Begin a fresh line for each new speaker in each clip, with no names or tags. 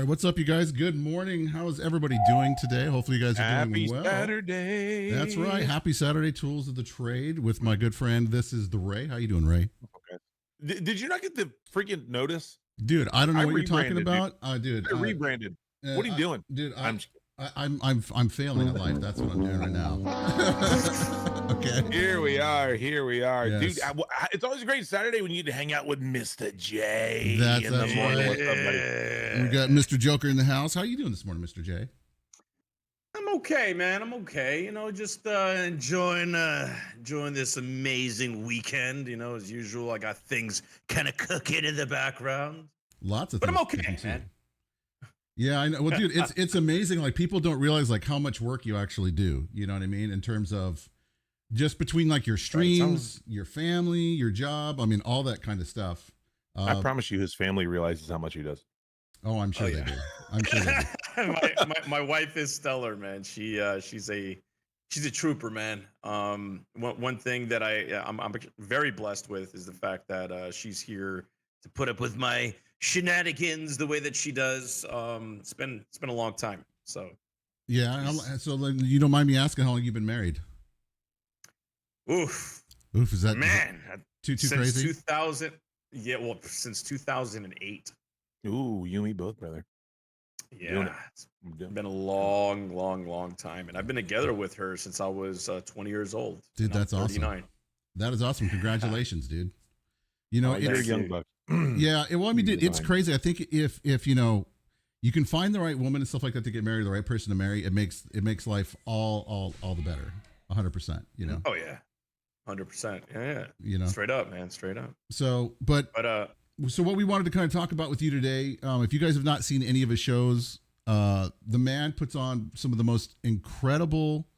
right, what's up, you guys? Good morning. How is everybody doing today? Hopefully, you guys are doing well.
Happy Saturday.
That's right. Happy Saturday, Tools of the Trade, with my good friend. This is the Ray. How you doing, Ray?
Okay. Did you not get the freaking notice?
Dude, I don't know what you're talking about. Dude,
I rebranded. What are you doing?
Dude, I'm failing at life. That's what I'm doing right now. Okay.
Here we are.
Yes.
Dude. It's always a great Saturday when you get to hang out with Mr. J.
That's
in the
right.
morning. What's up, buddy?
We got Mr. Joker in the house. How you doing this morning, Mr. J?
I'm okay, man. I'm okay. You know, just enjoying this amazing weekend. You know, as usual, I got things kind of cooking in the background.
Lots of
But
things.
I'm okay, man.
Yeah, I know. Well, dude, it's amazing. Like, people don't realize like how much work you actually do. You know what I mean? In terms of just between like your streams, your family, your job. I mean, all that kind of stuff.
I promise you, his family realizes how much he does.
Oh, I'm sure they do. I'm sure they do.
my wife is stellar, man. She's a trooper, man. One thing that I'm very blessed with is the fact that she's here to put up with my shenanigans the way that she does. It's been a long time. So
yeah. So like, you don't mind me asking how long you've been married?
Oof,
is that
man?
too
Since
crazy?
2000, yeah. Well, since 2008.
Ooh, you and me both, brother.
Yeah, it's been a long time, and I've been together with her since I was 20 years old.
Dude, that's
39.
awesome. That is awesome. Congratulations, dude. You know,
you're a
it's
young buck.
yeah. Well, I mean, dude, it's crazy. I think if you know, you can find the right woman and stuff like that to get married, the right person to marry, it makes life all the better. 100%. You know.
Oh yeah, 100%. Yeah.
You know,
straight up, man, straight up.
So, but so what we wanted to kind of talk about with you today, if you guys have not seen any of his shows, the man puts on some of the most incredible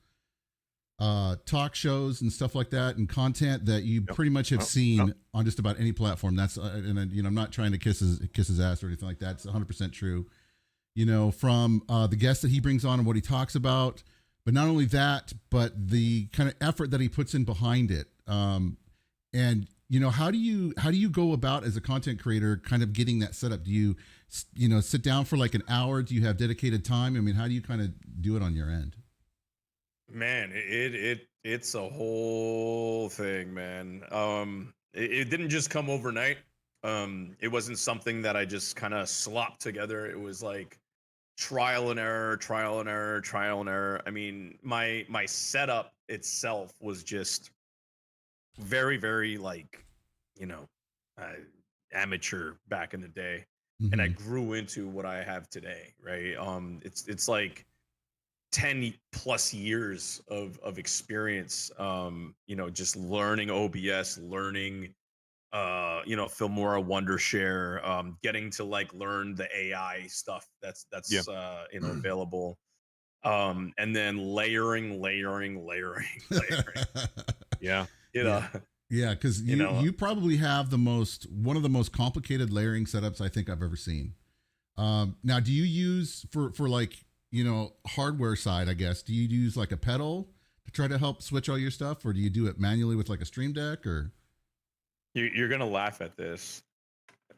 talk shows and stuff like that, and content that you pretty much have seen on just about any platform. That's and you know, I'm not trying to kiss his ass or anything like that. It's 100% true. You know, from the guests that he brings on and what he talks about, but not only that, but the kind of effort that he puts in behind it. And you know, how do you go about as a content creator kind of getting that set up? Do you sit down for like an hour? Do you have dedicated time? I mean, how do you kind of do it on your end?
Man, it's a whole thing, man. It didn't just come overnight. It wasn't something that I just kind of slopped together. It was like trial and error. I mean, my setup itself was just very, very like, you know, amateur back in the day.
Mm-hmm.
And I grew into what I have today, right? It's like 10 plus years of experience, you know, just learning OBS, learning Filmora, Wondershare, getting to like learn the AI stuff that's you know, available, and then layering.
Yeah.
You know.
Yeah, because you probably have one of the most complicated layering setups I think I've ever seen. Now, do you use for like, you know, hardware side, I guess, do you use like a pedal to try to help switch all your stuff, or do you do it manually with like a Stream Deck? Or
You're gonna laugh at this.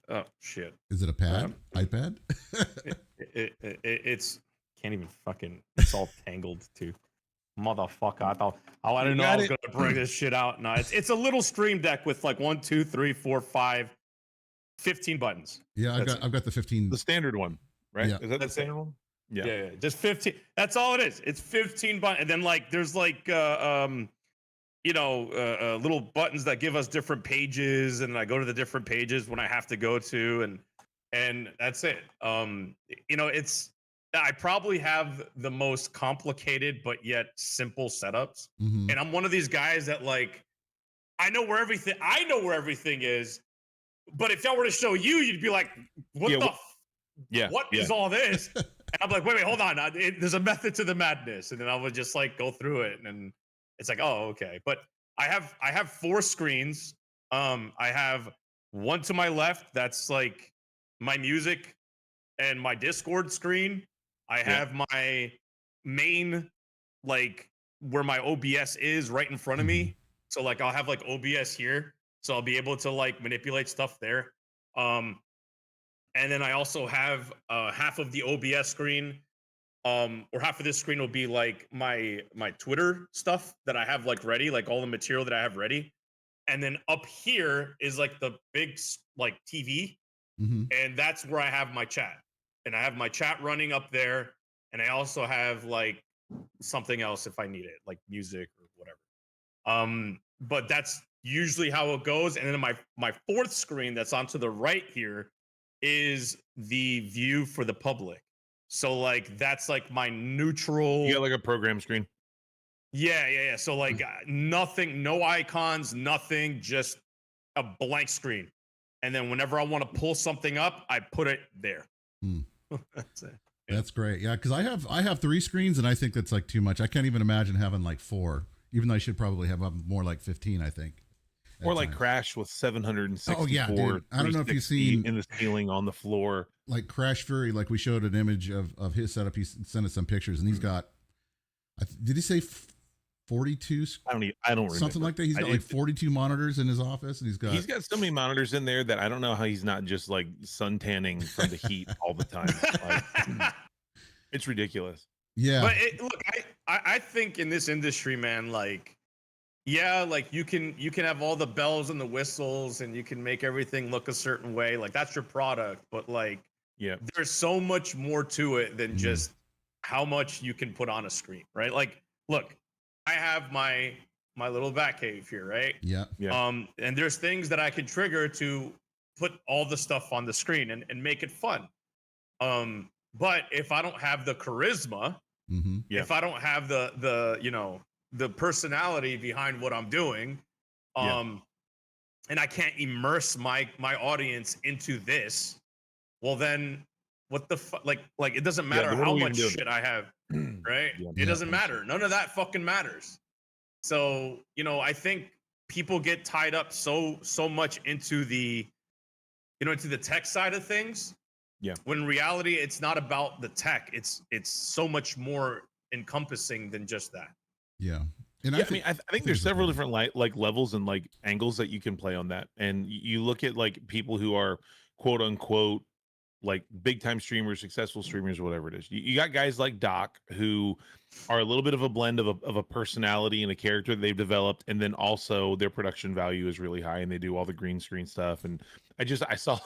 Oh shit!
Is it a pad? iPad?
It's can't even fucking. It's all tangled too. Motherfucker! I didn't know I was gonna bring this shit out. No, it's a little Stream Deck with like 1, 2, 3, 4, 5, 15 buttons.
Yeah, I've got the 15.
The standard one, right?
Yeah.
Is that the standard one?
Yeah. Just 15. That's all it is. It's 15 buttons, and then like there's like little buttons that give us different pages, and I go to the different pages when I have to go to, and that's it. You know, I probably have the most complicated but yet simple setups.
Mm-hmm.
And I'm one of these guys that like, I know where everything is, but if I were to show you, you'd be like, what is all this? And I'm like, wait, hold on. There's a method to the madness. And then I would just like go through it, and it's like, oh, okay. But I have 4 screens. I have one to my left that's like my music and my Discord screen. I have my main, like where my OBS is right in front of me. So like I'll have like OBS here. So I'll be able to like manipulate stuff there. And and then I also have half of the OBS screen, or half of this screen will be like my Twitter stuff that I have like ready, like all the material that I have ready. And then up here is like the big like TV, and that's where I have my chat. And I have my chat running up there, and I also have like something else if I need it, like music or whatever. But that's usually how it goes. And then my fourth screen that's onto the right here is the view for the public. So like that's like my neutral.
You got like a program screen.
Yeah. So like nothing, no icons, nothing, just a blank screen. And then whenever I want to pull something up, I put it there. That's it. Yeah.
That's great. Yeah, because I have 3 screens, and I think that's like too much. I can't even imagine having like 4, even though I should probably have more like 15, I think.
Or like Crash with 764.
Oh yeah, dude. I don't know if you've seen
in the ceiling on the floor.
Like Crash Fury, like we showed an image of his setup. He sent us some pictures, and he's got. Did he say 42?
I don't remember.
Something like that. He's got like 42 monitors in his office, and he's got
so many monitors in there that I don't know how he's not just like sun-tanning from the heat all the time. Like, it's ridiculous.
Yeah.
But look, I think in this industry, man, like, yeah, like you can have all the bells and the whistles, and you can make everything look a certain way. Like that's your product, but like,
yeah,
there's so much more to it than just how much you can put on a screen, right? Like, look, I have my little bat cave here, right?
Yeah.
And there's things that I can trigger to put all the stuff on the screen and make it fun. But if I don't have the charisma, if I don't have the personality behind what I'm doing, and I can't immerse my audience into this, well then what the fuck? Like it doesn't matter how much shit I have, right? It doesn't matter. None of that fucking matters. So, I think people get tied up so much into the tech side of things. Yeah. When in reality, it's not about the tech. It's so much more encompassing than just that.
Yeah.
And I think there's several different like levels and like angles that you can play on that. And you look at like people who are quote unquote like big time streamers, successful streamers, whatever it is. You got guys like Doc who are a little bit of a blend of a personality and a character that they've developed, and then also their production value is really high, and they do all the green screen stuff. And I saw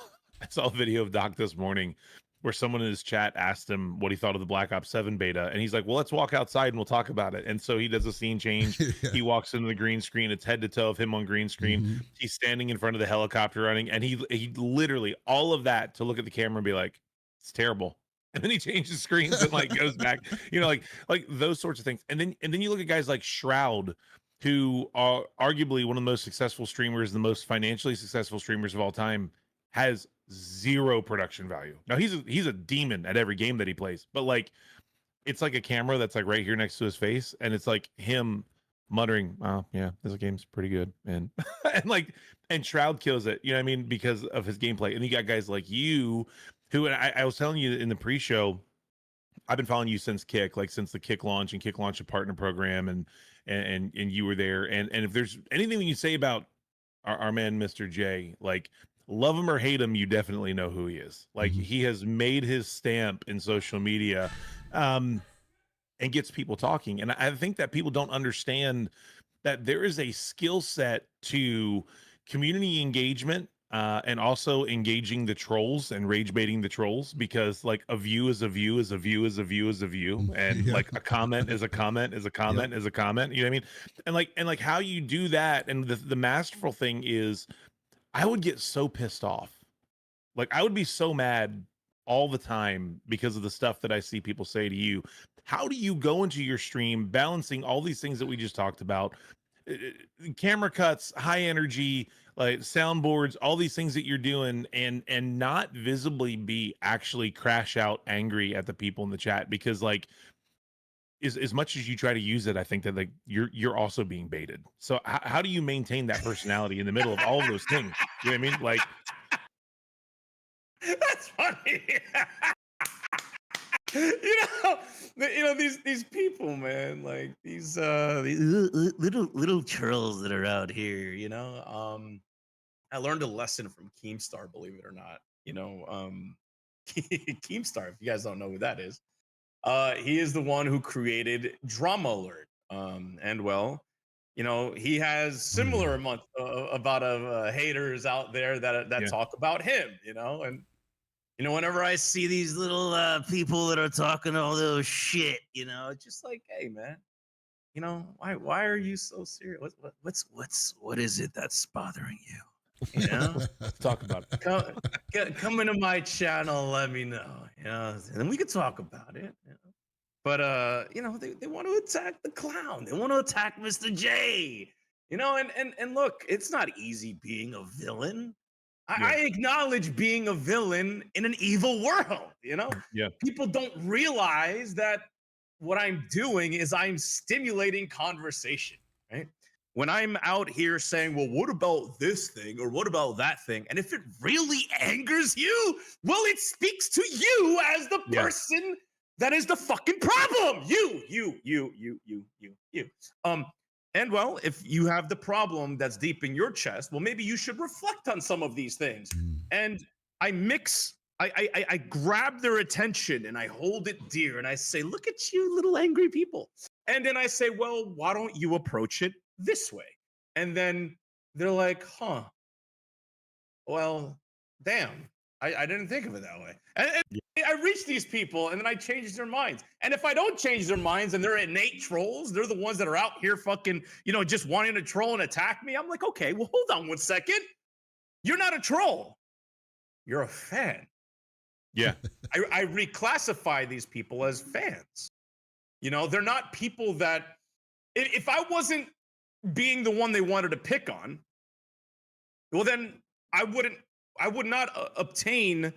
a video of Doc this morning where someone in his chat asked him what he thought of the Black Ops 7 beta, and he's like, well, let's walk outside and we'll talk about it. And so he does a scene change. He walks into the green screen. It's head to toe of him on green screen. He's standing in front of the helicopter running, and he literally all of that to look at the camera and be like, it's terrible. And then he changes screens and like goes back, like those sorts of things. And then you look at guys like Shroud, who are arguably one of the most successful streamers, the most financially successful streamers of all time, has 0 production value. Now he's a demon at every game that he plays, but like it's like a camera that's like right here next to his face, and it's like him muttering, oh yeah, this game's pretty good, and and Shroud kills it, you know what I mean, because of his gameplay. And you got guys like you who, and I was telling you in the pre-show, I've been following you since Kick, like since the Kick launch, and Kick launched a partner program, and you were there. And if there's anything that you say about our man Mr. J, like love him or hate him, you definitely know who he is. Like he has made his stamp in social media, and gets people talking. And I think that people don't understand that there is a skill set to community engagement, and also engaging the trolls and rage baiting the trolls, because like a view is a view is a view is a view is a view, and like a comment is a comment is a comment is a comment, you know what I mean? And like how you do that, and the masterful thing is, I would get so pissed off. Like I would be so mad all the time because of the stuff that I see people say to you. How do you go into your stream balancing all these things that we just talked about? Camera cuts, high energy, like soundboards, all these things that you're doing, and not visibly be actually crash out angry at the people in the chat, because like as much as you try to use it, I think that like you're also being baited. So how do you maintain that personality in the middle of all of those things? You know what I mean? Like
that's funny. These people, man, like these little trolls that are out here, I learned a lesson from Keemstar, believe it or not. you know, Keemstar, if you guys don't know who that is. He is the one who created Drama Alert. And well, you know, he has similar amount of haters out there that talk about him, you know, and you know, whenever I see these little people that are talking all those shit, you know, it's just like, hey man, you know, why are you so serious? What is it that's bothering you? You know,
Let's talk about it.
Come into my channel, let me know, you know, and then we can talk about it. You know? But you know, they want to attack the clown. They want to attack Mr. J. You know, and look, it's not easy being a villain. I acknowledge being a villain in an evil world. You know, people don't realize that what I'm doing is I'm stimulating conversation, right? When I'm out here saying, well, what about this thing or what about that thing? And if it really angers you, well, it speaks to you as the person that is the fucking problem. You. And well, if you have the problem that's deep in your chest, well, maybe you should reflect on some of these things. And I grab their attention and I hold it dear and I say, look at you little angry people. And then I say, well, why don't you approach it this way? And then they're like, huh, well, damn, I didn't think of it that way. And I reach these people and then I change their minds. And if I don't change their minds and they're innate trolls, they're the ones that are out here fucking, you know, just wanting to troll and attack me. I'm like, okay, well, hold on 1 second. You're not a troll. You're a fan.
Yeah.
I reclassify these people as fans. You know, they're not people that, if I wasn't being the one they wanted to pick on, well, then I would not obtain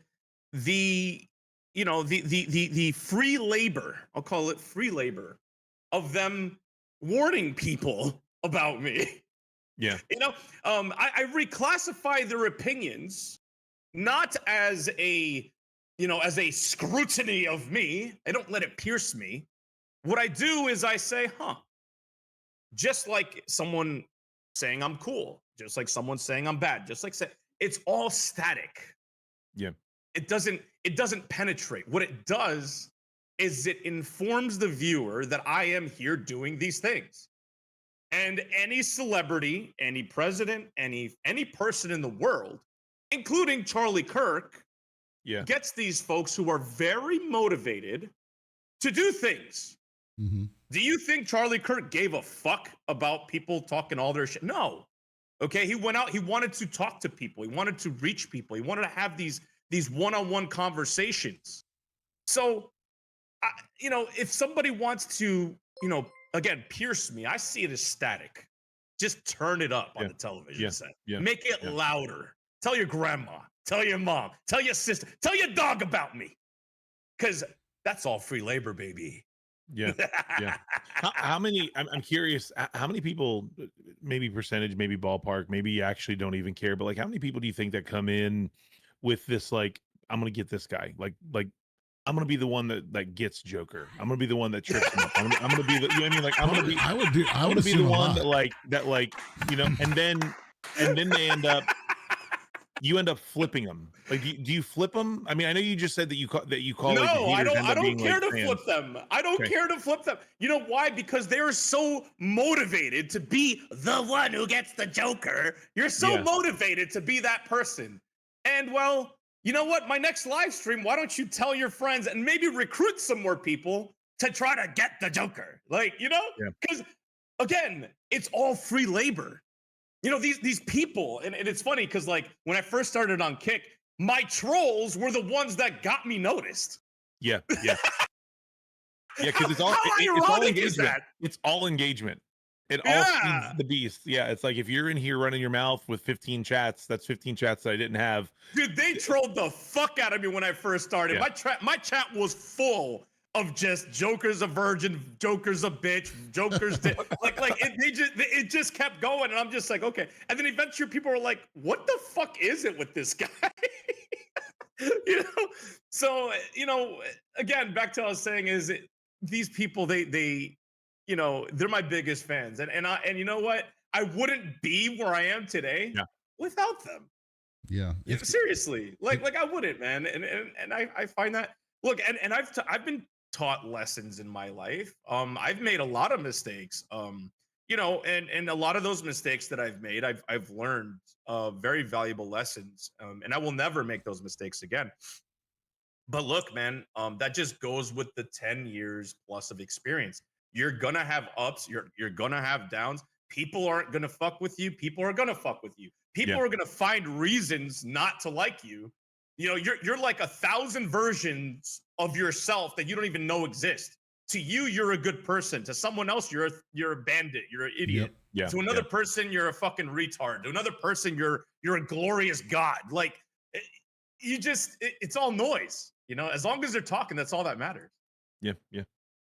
the, you know, the free labor, I'll call it free labor, of them warning people about me.
Yeah.
You know, I reclassify their opinions not as a, you know, as a scrutiny of me. I don't let it pierce me. What I do is I say, huh, just like someone saying I'm cool, just like someone saying I'm bad, just like it's all static.
Yeah.
It doesn't penetrate. What it does is it informs the viewer that I am here doing these things. And any celebrity, any president, any person in the world, including Charlie Kirk, gets these folks who are very motivated to do things.
Mm-hmm.
Do you think Charlie Kirk gave a fuck about people talking all their shit? No. Okay, he went out, he wanted to talk to people, he wanted to reach people, he wanted to have these one-on-one conversations. So, you know, if somebody wants to, you know, again, pierce me, I see it as static. Just turn it up on the television set. Make it louder. Tell your grandma, tell your mom, tell your sister, tell your dog about me. Because that's all free labor, baby.
Yeah. How many, I'm curious, how many people, maybe percentage, maybe ballpark, maybe you actually don't even care, but like how many people do you think that come in with this, like, I'm going to get this guy, like I'm going to be the one that gets Joker. I'm going to be the one that trips him up. I'm going to be the, you know what I mean? Like, I would be the one that like, you know, and then they you end up flipping them. Like, do you flip them? I mean, I know you just said that you call
no,
like,
I don't care to
fans.
flip them. I don't care to flip them. You know why? Because they're so motivated to be the one who gets the Joker. You're so motivated to be that person. And well, you know what? My next live stream, why don't you tell your friends and maybe recruit some more people to try to get the Joker? Like, you know? Because again, it's all free labor. You know, these people, and it's funny because like when I first started on Kick, my trolls were the ones that got me noticed.
Yeah, because it's all engagement. It's all engagement. It all feeds the beast. Yeah, it's like if you're in here running your mouth with 15 chats, that's 15 chats that I didn't have.
Dude, they trolled the fuck out of me when I first started. My chat was full of just Joker's a virgin, Joker's a bitch, Joker's like it just kept going, and I'm just like, okay. And then eventually people were like, what the fuck is it with this guy? You know? So, you know, again, back to what I was saying is these people, they you know, they're my biggest fans. And you know what? I wouldn't be where I am today without them.
Yeah.
Yeah, seriously, like I wouldn't, man. And I find that, look, and I've been taught lessons in my life. I've made a lot of mistakes. You know, and a lot of those mistakes that I've made, I've learned very valuable lessons. And I will never make those mistakes again. But look, man, that just goes with the 10 years plus of experience. You're gonna have ups, you're gonna have downs. People aren't gonna fuck with you. People are gonna fuck with you. People
Yeah.
are gonna find reasons not to like you. You know, you're like 1,000 versions of yourself that you don't even know exist. To you, you're a good person. To someone else, you're a bandit. You're an idiot.
Yeah.
To another person, you're a fucking retard. To another person, you're a glorious god. Like you just, it's all noise. You know, as long as they're talking, that's all that matters.
Yeah.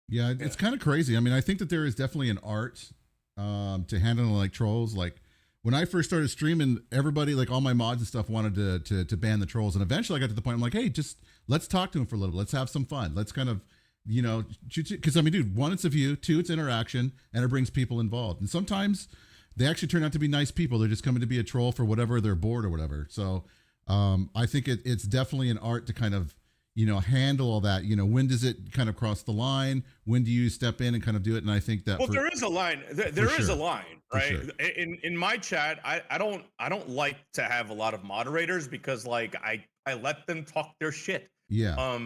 Yeah, it's kind of crazy. I mean, I think that there is definitely an art to handling like trolls. Like when I first started streaming, everybody, like all my mods and stuff, wanted to ban the trolls, and eventually I got to the point I'm like, hey, just let's talk to them for a little bit. Let's have some fun. Let's kind of, you know, because I mean, dude, one, it's a view, two, it's interaction, and it brings people involved. And sometimes they actually turn out to be nice people. They're just coming to be a troll for whatever they're bored or whatever. So I think it's definitely an art to kind of, you know, handle all that. You know, when does it kind of cross the line? When do you step in and kind of do it? And I think that
there is a line. There is a line, right?
Sure.
In my chat, I don't like to have a lot of moderators because like I let them talk their shit.
Yeah.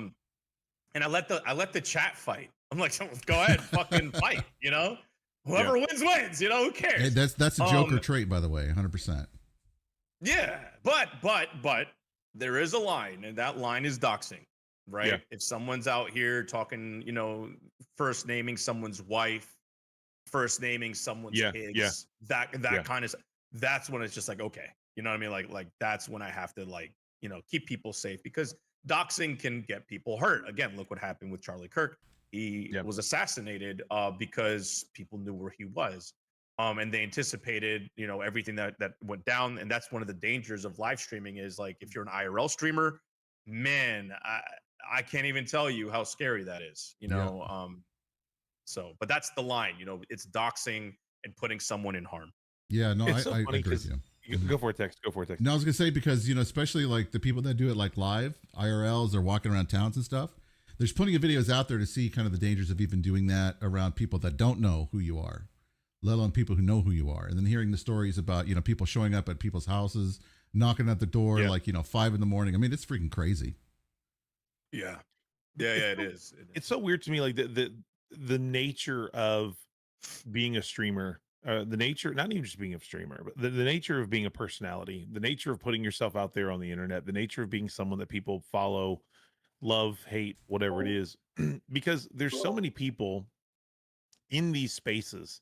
And I let the chat fight. I'm like, go ahead, fucking fight. You know, whoever wins. You know, who cares?
Hey, that's a Joker trait, by the way, 100%.
Yeah, but there is a line, and that line is doxing. Right.
Yeah.
If someone's out here talking, you know, first naming someone's wife, first naming someone's kids, that kind of, that's when it's just like, okay, you know what I mean? Like that's when I have to, like, you know, keep people safe, because doxing can get people hurt. Again, look what happened with Charlie Kirk. He was assassinated because people knew where he was. And they anticipated, you know, everything that went down. And that's one of the dangers of live streaming is, like, if you're an IRL streamer, man, I can't even tell you how scary that is, you know? So, but that's the line, you know, it's doxing and putting someone in harm.
Yeah, no,
It's so
I
funny
agree with you.
Go for it, Tex. Go for it, Tex.
No, I was gonna say, because, you know, especially like the people that do it like live IRLs or walking around towns and stuff, there's plenty of videos out there to see kind of the dangers of even doing that around people that don't know who you are, let alone people who know who you are. And then hearing the stories about, you know, people showing up at people's houses, knocking at the door, like, you know, 5 a.m. I mean, it's freaking crazy.
Yeah, it is.
It's so weird to me, like the nature of being a streamer, the nature, not even just being a streamer, but the nature of being a personality, the nature of putting yourself out there on the internet, the nature of being someone that people follow, love, hate, whatever it is, because there's so many people in these spaces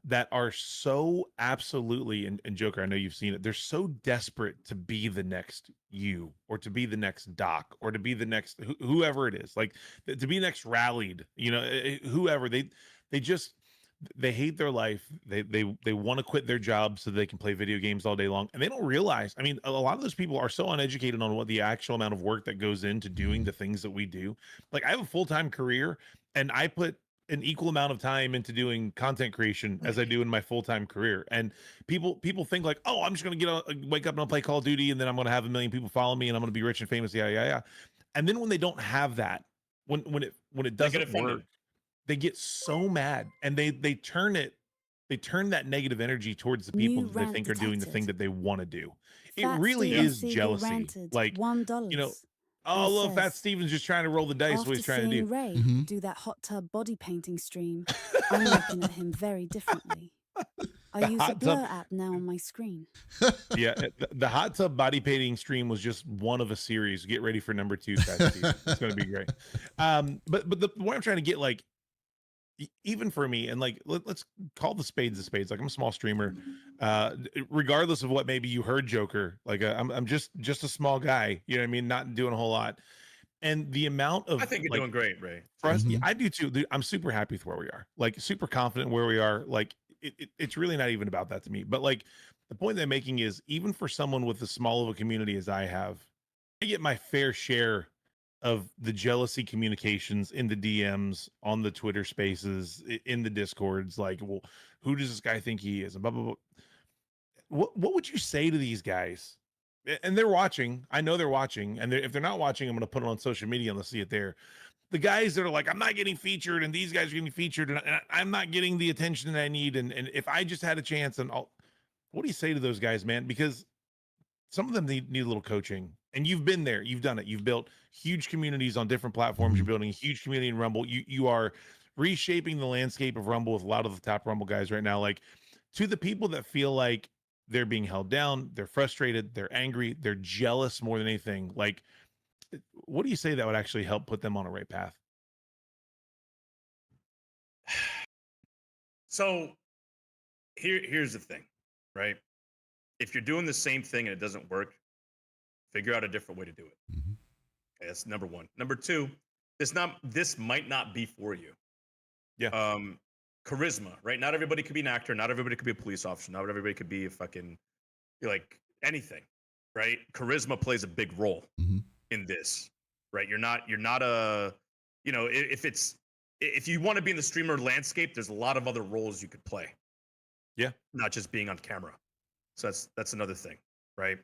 that are so absolutely, and Joker, I know you've seen it, they're so desperate to be the next you, or to be the next Doc, or to be the next whoever it is, like to be next rallied, you know, whoever, they just, they hate their life. They want to quit their job so they can play video games all day long. And they don't realize, I mean, a lot of those people are so uneducated on what the actual amount of work that goes into doing the things that we do. Like, I have a full-time career, and I put an equal amount of time into doing content creation as I do in my full-time career. And people think like, oh, I'm just going to wake up and I'll play Call of Duty, and then I'm going to have 1 million people follow me, and I'm going to be rich and famous. Yeah. And then when they don't have that, when it doesn't work, they get so mad, and they turn that negative energy towards the people that they think are doing the thing that they want to do. It really is jealousy. Like, you know, oh, look, Fat Steven's just trying to roll the dice. What he's trying to do.
Ray do that hot tub body painting stream, I'm looking at him very differently. I use a blur app now on my screen.
Yeah, the hot tub body painting stream was just one of a series. Get ready for number 2, Fat Steven. It's going to be great. But the point I'm trying to get, like, even for me, and like, let's call the spades a spades. Like, I'm a small streamer, regardless of what maybe you heard, Joker. Like, I'm just a small guy. You know what I mean? Not doing a whole lot. And the amount of,
I think you're doing great, Ray.
I do too. Dude, I'm super happy with where we are. Like, super confident where we are. Like, it's really not even about that to me. But like, the point that I'm making is, even for someone with as small of a community as I have, I get my fair share of the jealousy communications in the DMs, on the Twitter spaces, in the Discords. Like, well, who does this guy think he is? And blah, blah, blah. What would you say to these guys and they're watching. I know they're watching, and if they're not watching, I'm going to put it on social media and they'll see it there. The guys that are like, I'm not getting featured, and these guys are getting featured, and I'm not getting the attention that I need. And if I just had a chance, and what do you say to those guys, man? Because some of them need a little coaching, and you've been there, you've done it, you've built huge communities on different platforms. You're building a huge community in Rumble. You are reshaping the landscape of Rumble with a lot of the top Rumble guys right now. Like, to the people that feel like they're being held down, they're frustrated, they're angry, they're jealous more than anything. Like, what do you say that would actually help put them on a right path?
So here's the thing, right? If you're doing the same thing and it doesn't work, figure out a different way to do it.
Mm-hmm.
Okay, that's number one. Number two, this might not be for you.
Yeah.
Charisma, right? Not everybody could be an actor. Not everybody could be a police officer. Not everybody could be a fucking like anything, right? Charisma plays a big role in this, right? You're not a, you know, if you want to be in the streamer landscape, there's a lot of other roles you could play.
Yeah.
Not just being on camera. So that's another thing, right?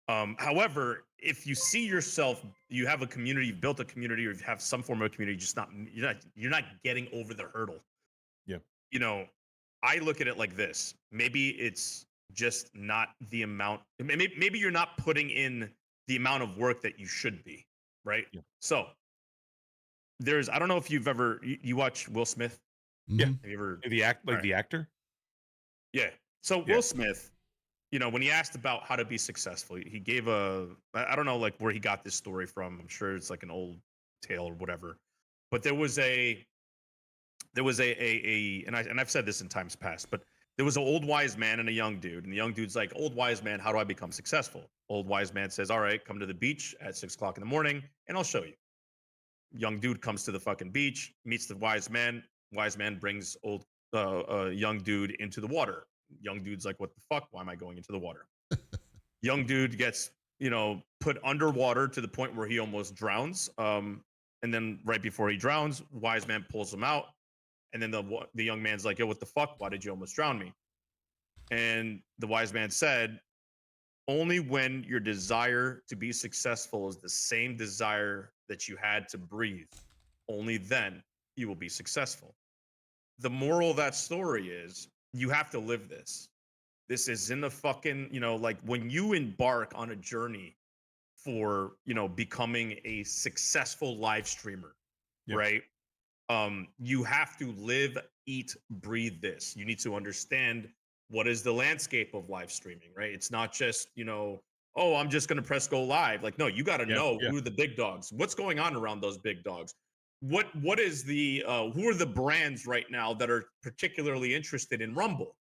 However, if you see yourself, you have a community, you've built a community, or you have some form of community, you're not getting over the hurdle.
Yeah.
You know, I look at it like this. Maybe it's just not the amount. Maybe you're not putting in the amount of work that you should be, right?
Yeah.
So I don't know if you've ever you watch Will Smith.
Yeah.
Have you ever
the actor?
Yeah. So Will Smith, you know, when he asked about how to be successful, he gave I don't know like where he got this story from. I'm sure it's like an old tale or whatever. But there was and I've said this in times past, but there was an old wise man and a young dude. And the young dude's like, old wise man, how do I become successful? Old wise man says, all right, come to the beach at 6 o'clock in the morning and I'll show you. Young dude comes to the fucking beach, meets the wise man. Wise man brings young dude into the water. Young dude's like, what the fuck? Why am I going into the water? Young dude gets, you know, put underwater to the point where he almost drowns. And then right before he drowns, wise man pulls him out. And then the young man's like, yo, what the fuck? Why did you almost drown me? And the wise man said, only when your desire to be successful is the same desire that you had to breathe, only then you will be successful. The moral of that story is you have to live this. This isn't a fucking, you know, like when you embark on a journey for, you know, becoming a successful live streamer, right? You have to live, eat, breathe this. You need to understand what is the landscape of live streaming, right? It's not just, you know, oh, I'm just going to press go live. Like, no, you got to know who are the big dogs. What's going on around those big dogs? What is the who are the brands right now that are particularly interested in Rumble,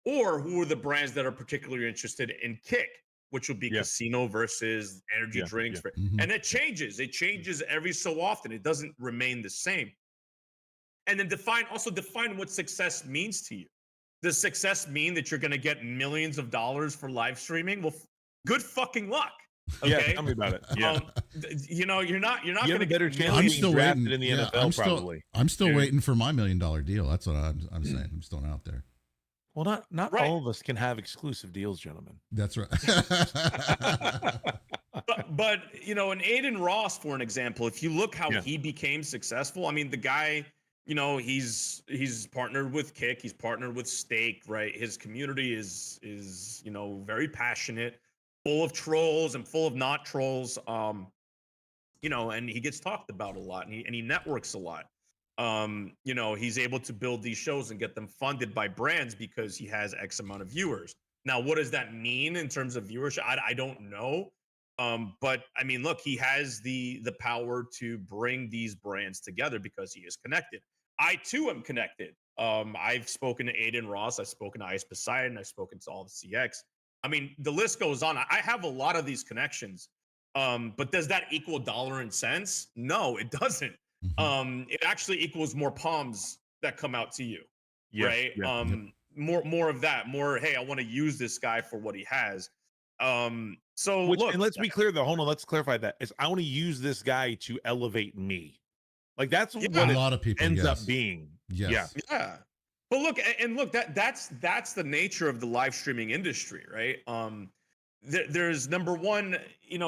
or who are the brands that are particularly interested in Kick, which would be casino versus energy drinks, and it changes. It changes every so often. It doesn't remain the same. And then define what success means to you. Does success mean that you're going to get millions of dollars for live streaming? Well, good fucking luck. Okay?
Yeah, tell me about it. Yeah.
You know, you're not going to
get a better chance.
I'm still waiting
in the NFL. Probably.
I'm still waiting for my $1 million deal. That's what I'm saying. I'm still out there.
Well, not all of us can have exclusive deals, gentlemen.
That's right.
but you know, an Aiden Ross, for an example, if you look how he became successful, I mean, the guy, you know, he's partnered with Kick, he's partnered with Stake, right? His community is you know, very passionate, full of trolls and full of not trolls. You know, and he gets talked about a lot, and he networks a lot. You know, he's able to build these shows and get them funded by brands because he has X amount of viewers. Now, what does that mean in terms of viewership? I don't know. But I mean, look, he has the power to bring these brands together because he is connected. I too am connected. I've spoken to Aiden Ross, I've spoken to Ice Poseidon, I've spoken to all the CX. I mean, the list goes on. I have a lot of these connections. But does that equal dollar and cents? No, it doesn't. It actually equals more palms that come out to you, right? More of that, more, hey, I want to use this guy for what he has. So look,
and let's be clear though, hold on, let's clarify that. Is I want to use this guy to elevate me. Like that's what
a lot of people
ends up being.
Yes.
Yeah. But look, that's the nature of the live streaming industry, right? there's number one,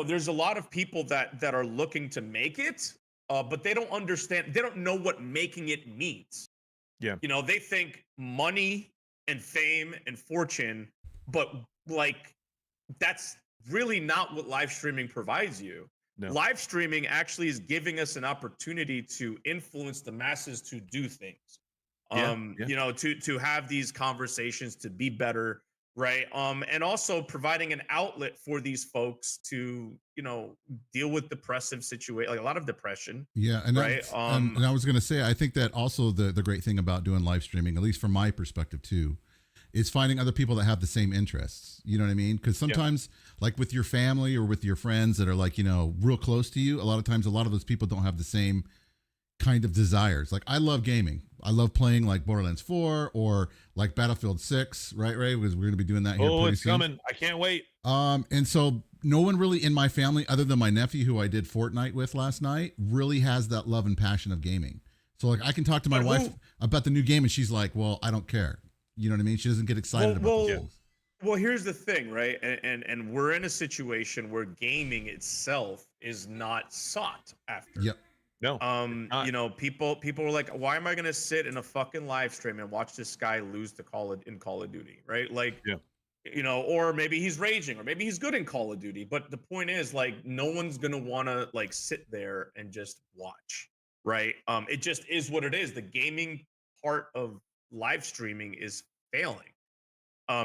there's a lot of people that are looking to make it, but they don't understand, they don't know what making it means.
Yeah.
They think money and fame and fortune, but like that's really not what live streaming provides you.
No.
Live streaming actually is giving us an opportunity to influence the masses to do things. To have these conversations, to be better, right? And also providing an outlet for these folks to, deal with depressive situation, like a lot of depression.
Yeah, and
right.
And I was going to say, I think that also the great thing about doing live streaming, at least from my perspective too, is finding other people that have the same interests. You know what I mean? Because sometimes, like with your family or with your friends that are like, real close to you, a lot of times, a lot of those people don't have the same kind of desires. Like I love gaming. I love playing like Borderlands 4 or like Battlefield 6, right, Ray? Because we're going to be doing that here pretty soon.
Coming. I can't wait.
And so no one really in my family, other than my nephew who I did Fortnite with last night, really has that love and passion of gaming. So like I can talk to my wife about the new game and she's like, well, I don't care. You know what I mean? She doesn't get excited about the games.
Well, here's the thing, right? And we're in a situation where gaming itself is not sought after.
Yep.
No.
People were like, why am I gonna sit in a fucking live stream and watch this guy lose to Call of Duty, right? Like, or maybe he's raging, or maybe he's good in Call of Duty. But the point is, like, no one's gonna wanna like sit there and just watch, right? It just is what it is. The gaming part of live streaming is failing.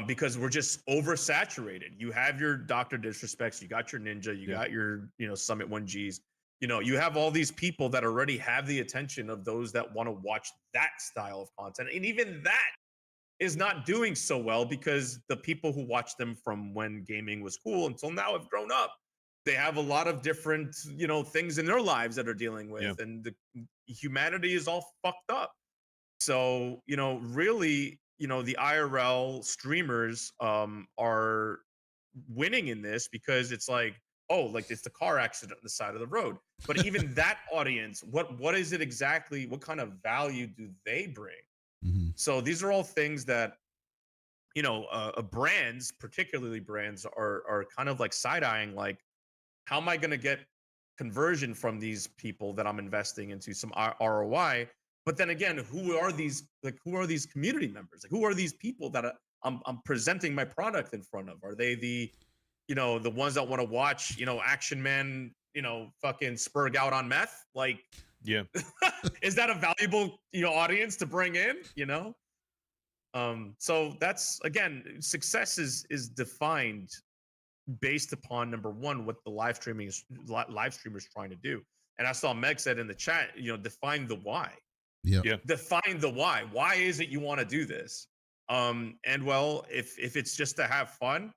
Because we're just oversaturated. You have your Dr. Disrespects, you got your Ninja, you got your, Summit 1Gs. You have all these people that already have the attention of those that want to watch that style of content. And even that is not doing so well because the people who watch them from when gaming was cool until now have grown up. They have a lot of different, things in their lives that are dealing with, and the humanity is all fucked up. So, really, the IRL streamers are winning in this because it's like, like it's the car accident on the side of the road. But even that audience, what is it exactly? What kind of value do they bring?
Mm-hmm.
So these are all things that, brands, particularly brands, are kind of like side-eyeing, like, how am I going to get conversion from these people that I'm investing into some ROI? But then again, who are these community members? Like, who are these people that I'm presenting my product in front of? Are they the ones that want to watch, Action Man, fucking spurg out on meth? Like, is that a valuable, audience to bring in, So that's, again, success is defined based upon, number one, what the live streamers trying to do. And I saw Meg said in the chat, define the why.
Yeah.
Define the why. Why is it you want to do this? And well, if it's just to have fun,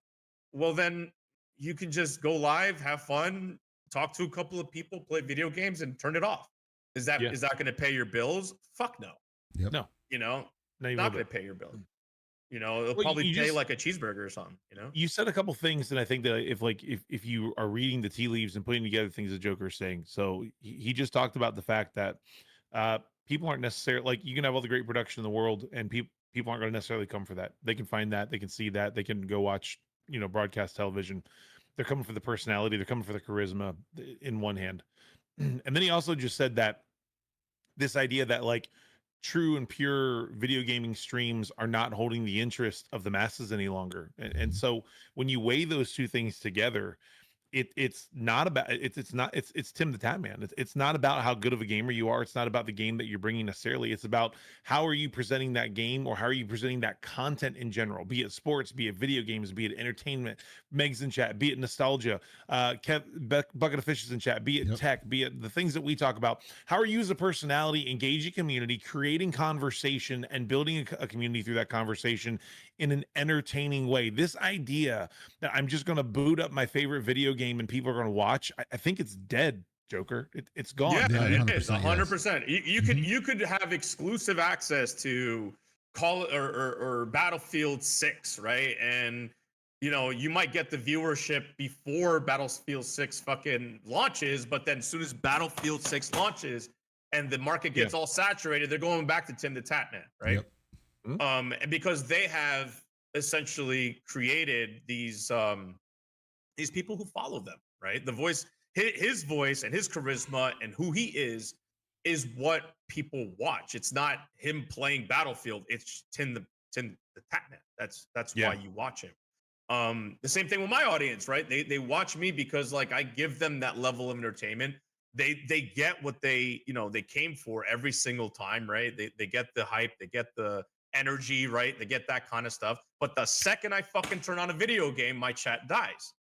well, then you can just go live, have fun, talk to a couple of people, play video games, and turn it off. Is that going to pay your bills? Fuck no.
Yep.
No.
Not going to pay your bill. It'll probably pay like a cheeseburger or something.
You said a couple things, and I think that if you are reading the tea leaves and putting together things that Joker is saying, so he just talked about the fact that people aren't necessarily, like, you can have all the great production in the world, and people aren't going to necessarily come for that. They can find that, they can see that, they can go watch, broadcast television. They're coming for the personality, they're coming for the charisma in one hand. And then he also just said that this idea that, like, true and pure video gaming streams are not holding the interest of the masses any longer. And so when you weigh those two things together, it's not about it's Tim the Tap Man. It's not about how good of a gamer you are. It's not about the game that you're bringing necessarily. It's about how are you presenting that game, or how are you presenting that content in general, be it sports, be it video games, be it entertainment. Meg's in chat, be it nostalgia, Bucket of Fishes in chat, be it tech, be it the things that we talk about. How are you as a personality engaging community, creating conversation, and building a community through that conversation in an entertaining way? This idea that I'm just going to boot up my favorite video game and people are going to watch, I think it's dead, Joker. It's gone.
Yeah, it is 100%. You could have exclusive access to Call or Battlefield 6, right? And you might get the viewership before Battlefield 6 fucking launches, but then as soon as Battlefield 6 launches and the market gets all saturated, they're going back to Tim the Tap Man, right?
Yep.
And because they have essentially created these these people who follow them, right? The voice, his voice and his charisma and who he is what people watch. It's not him playing Battlefield. It's Tin the Tatman. That's why you watch him. The same thing with my audience, right? They watch me because like I give them that level of entertainment. They get what they came for every single time, right? They get the hype, they get the energy, right? They get that kind of stuff. But the second I fucking turn on a video game, my chat dies.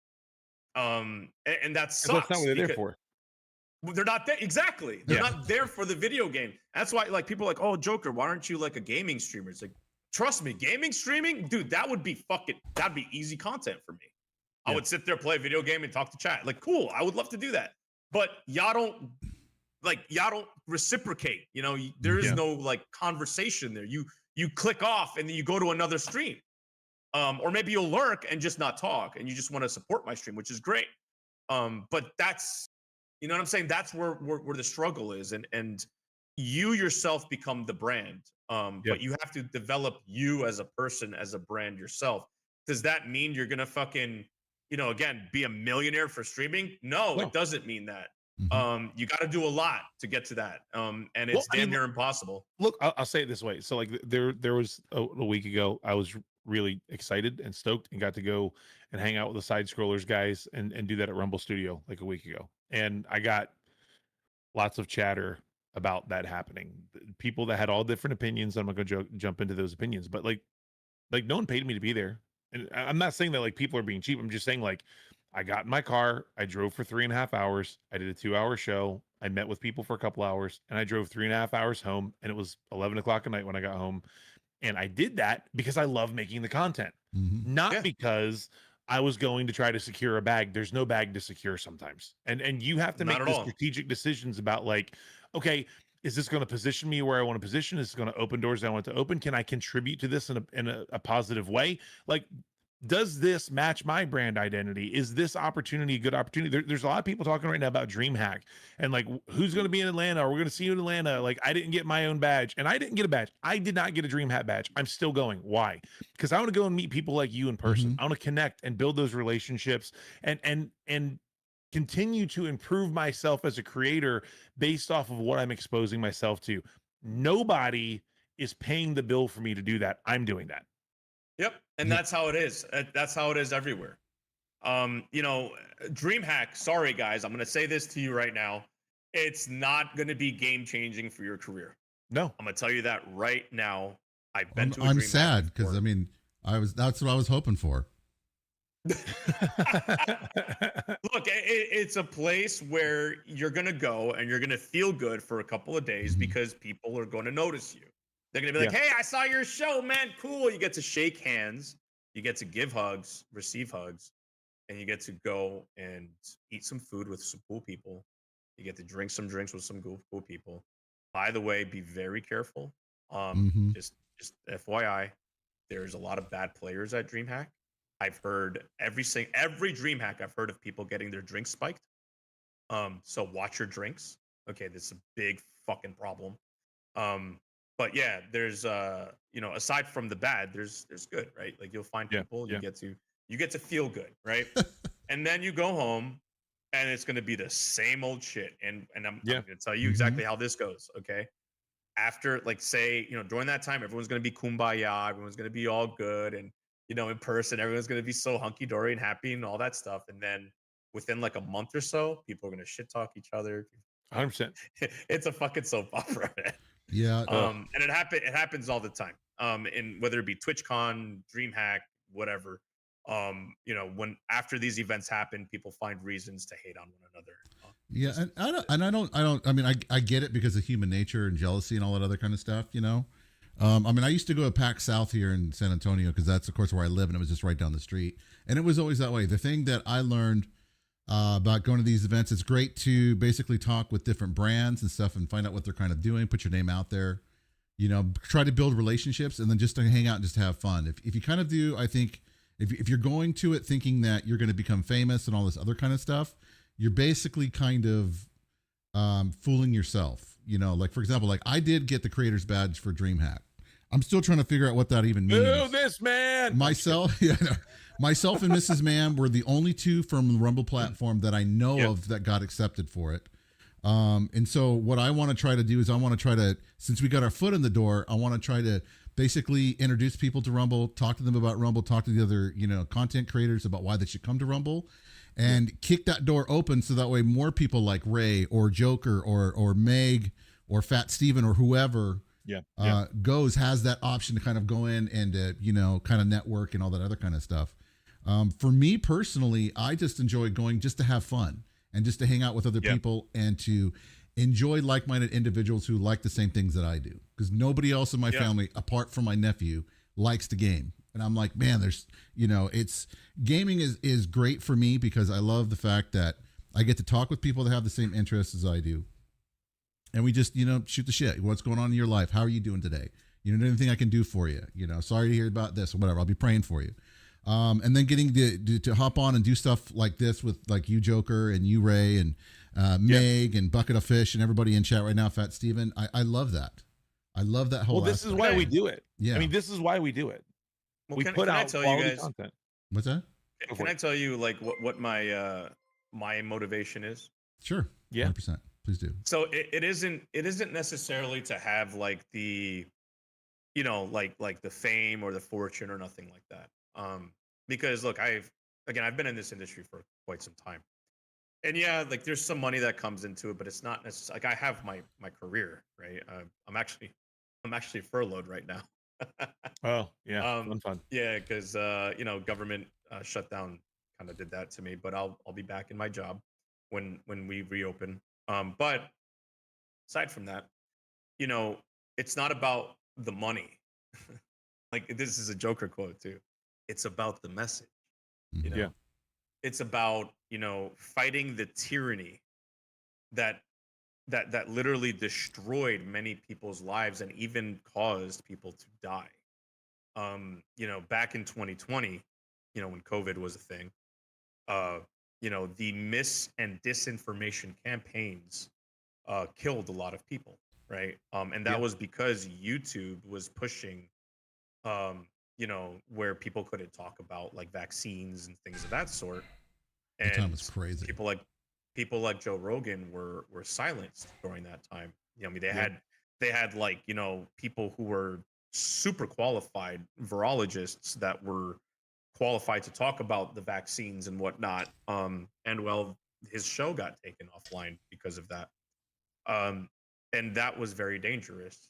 And that sucks.
That's not what they're there for.
They're not there. Exactly. They're not there for the video game. That's why like people are like, oh, Joker, why aren't you like a gaming streamer? It's like, trust me, gaming streaming, dude, that'd be easy content for me. I would sit there, play a video game and talk to chat. Like, cool. I would love to do that. But y'all don't reciprocate. There is no like conversation there. You click off and then you go to another stream. Or maybe you'll lurk and just not talk and you just want to support my stream, which is great. But that's, you know what I'm saying? That's where the struggle is. And you yourself become the brand. But you have to develop you as a person, as a brand yourself. Does that mean you're going to fucking, again, be a millionaire for streaming? No, it doesn't mean that.
Mm-hmm.
You got to do a lot to get to that. And it's damn near impossible.
Look, I'll say it this way. So like there was a week ago, I was really excited and stoked and got to go and hang out with the side scrollers guys and do that at Rumble Studio like a week ago. And I got lots of chatter about that happening. People that had all different opinions. I'm not going to jump into those opinions, but like no one paid me to be there. And I'm not saying that like people are being cheap. I'm just saying like I got in my car, I drove for 3.5 hours. I did a 2-hour show. I met with people for a couple hours and I drove 3.5 hours home. And it was 11 o'clock at night when I got home. And I did that because I love making the content, not because I was going to try to secure a bag. There's no bag to secure sometimes. And you have to make the strategic decisions about like, okay, is this going to position me where I want to position? Is this going to open doors that I want to open? Can I contribute to this in a positive way? Like, does this match my brand identity? Is this opportunity a good opportunity? There's a lot of people talking right now about DreamHack and like, who's going to be in Atlanta? Or we're going to see you in Atlanta. Like, I didn't get my own badge and I didn't get a badge. I did not get a DreamHack badge. I'm still going. Why? Because I want to go and meet people like you in person. I want to connect and build those relationships and continue to improve myself as a creator based off of what I'm exposing myself to. Nobody is paying the bill for me to do that. I'm doing that.
Yep. And that's how it is. That's how it is everywhere. DreamHack, sorry guys, I'm going to say this to you right now. It's not going to be game changing for your career.
No.
I'm going to tell you that right now. I've been to a
I'm
DreamHack
sad because
before.
I mean, that's what I was hoping for.
Look, it's a place where you're going to go and you're going to feel good for a couple of days because people are going to notice you. They're going to be like, hey, I saw your show, man. Cool. You get to shake hands. You get to give hugs, receive hugs, and you get to go and eat some food with some cool people. You get to drink some drinks with some cool people. By the way, be very careful. Just FYI, there's a lot of bad players at DreamHack. I've heard every DreamHack I've heard of people getting their drinks spiked. So watch your drinks. Okay, this is a big fucking problem. But yeah, there's aside from the bad, there's good, right? Like you'll find people, you get to feel good, right? And then you go home and it's gonna be the same old shit. And I'm gonna tell you exactly how this goes, okay? After like say, during that time, everyone's gonna be kumbaya, everyone's gonna be all good, and in person, everyone's gonna be so hunky-dory and happy and all that stuff. And then within like a month or so, people are gonna shit talk each other.
100%.
It's a fucking soap opera, man.
Yeah.
And it happens all the time. And whether it be TwitchCon, DreamHack, whatever. When after these events happen, people find reasons to hate on one another.
Yeah, I mean, I get it because of human nature and jealousy and all that other kind of stuff, I mean, I used to go to PAX South here in San Antonio because that's, of course, where I live, and it was just right down the street. And it was always that way. The thing that I learned about going to these events, it's great to basically talk with different brands and stuff and find out what they're kind of doing, put your name out there, try to build relationships, and then just to hang out and just have fun. If you kind of do, I think, if you're going to it thinking that you're going to become famous and all this other kind of stuff, you're basically kind of fooling yourself. Like, for example, like I did get the creator's badge for DreamHack. I'm still trying to figure out what that even means.
Boo this man!
Myself, Myself and Mrs. Mann were the only two from the Rumble platform that I know of that got accepted for it. And so what I want to try to do is I want to try to, since we got our foot in the door, I want to try to basically introduce people to Rumble, talk to them about Rumble, talk to the other, content creators about why they should come to Rumble, and kick that door open so that way more people like Ray or Joker or Meg or Fat Steven or whoever has that option to kind of go in and, kind of network and all that other kind of stuff. For me personally, I just enjoy going just to have fun and just to hang out with other people and to enjoy like-minded individuals who like the same things that I do. Because nobody else in my family, apart from my nephew, likes to game. And I'm like, man, it's gaming is great for me because I love the fact that I get to talk with people that have the same interests as I do. And we just, shoot the shit. What's going on in your life? How are you doing today? Anything I can do for you? Sorry to hear about this or whatever. I'll be praying for you. And then getting to hop on and do stuff like this with like you, Joker, and you, Ray, and Meg, and Bucket of Fish, and everybody in chat right now, Fat Steven. I love that. I love that whole.
Well, this is why we do it.
Yeah.
I mean, this is why we do it.
Well,
we put out quality content.
What's that?
Can I tell you like what my my motivation is?
Sure. Yeah. 100%. Please do.
So it isn't necessarily to have like the, like the fame or the fortune or nothing like that. Because look, I've been in this industry for quite some time, and like there's some money that comes into it, but it's not necessarily like I have my career, right? I'm actually furloughed right now.
Oh yeah, fun.
Yeah, because government shutdown kind of did that to me, but I'll be back in my job when we reopen. But aside from that, it's not about the money. Like this is a Joker quote too. It's about the message.
Yeah.
It's about, fighting the tyranny that literally destroyed many people's lives and even caused people to die. Back in 2020, when COVID was a thing, the mis and disinformation campaigns killed a lot of people, right? And that was because YouTube was pushing where people couldn't talk about like vaccines and things of that sort. And
that time was crazy.
People like Joe Rogan were silenced during that time. I mean, they had like, people who were super qualified virologists that were qualified to talk about the vaccines and whatnot. And well, his show got taken offline because of that. And that was very dangerous.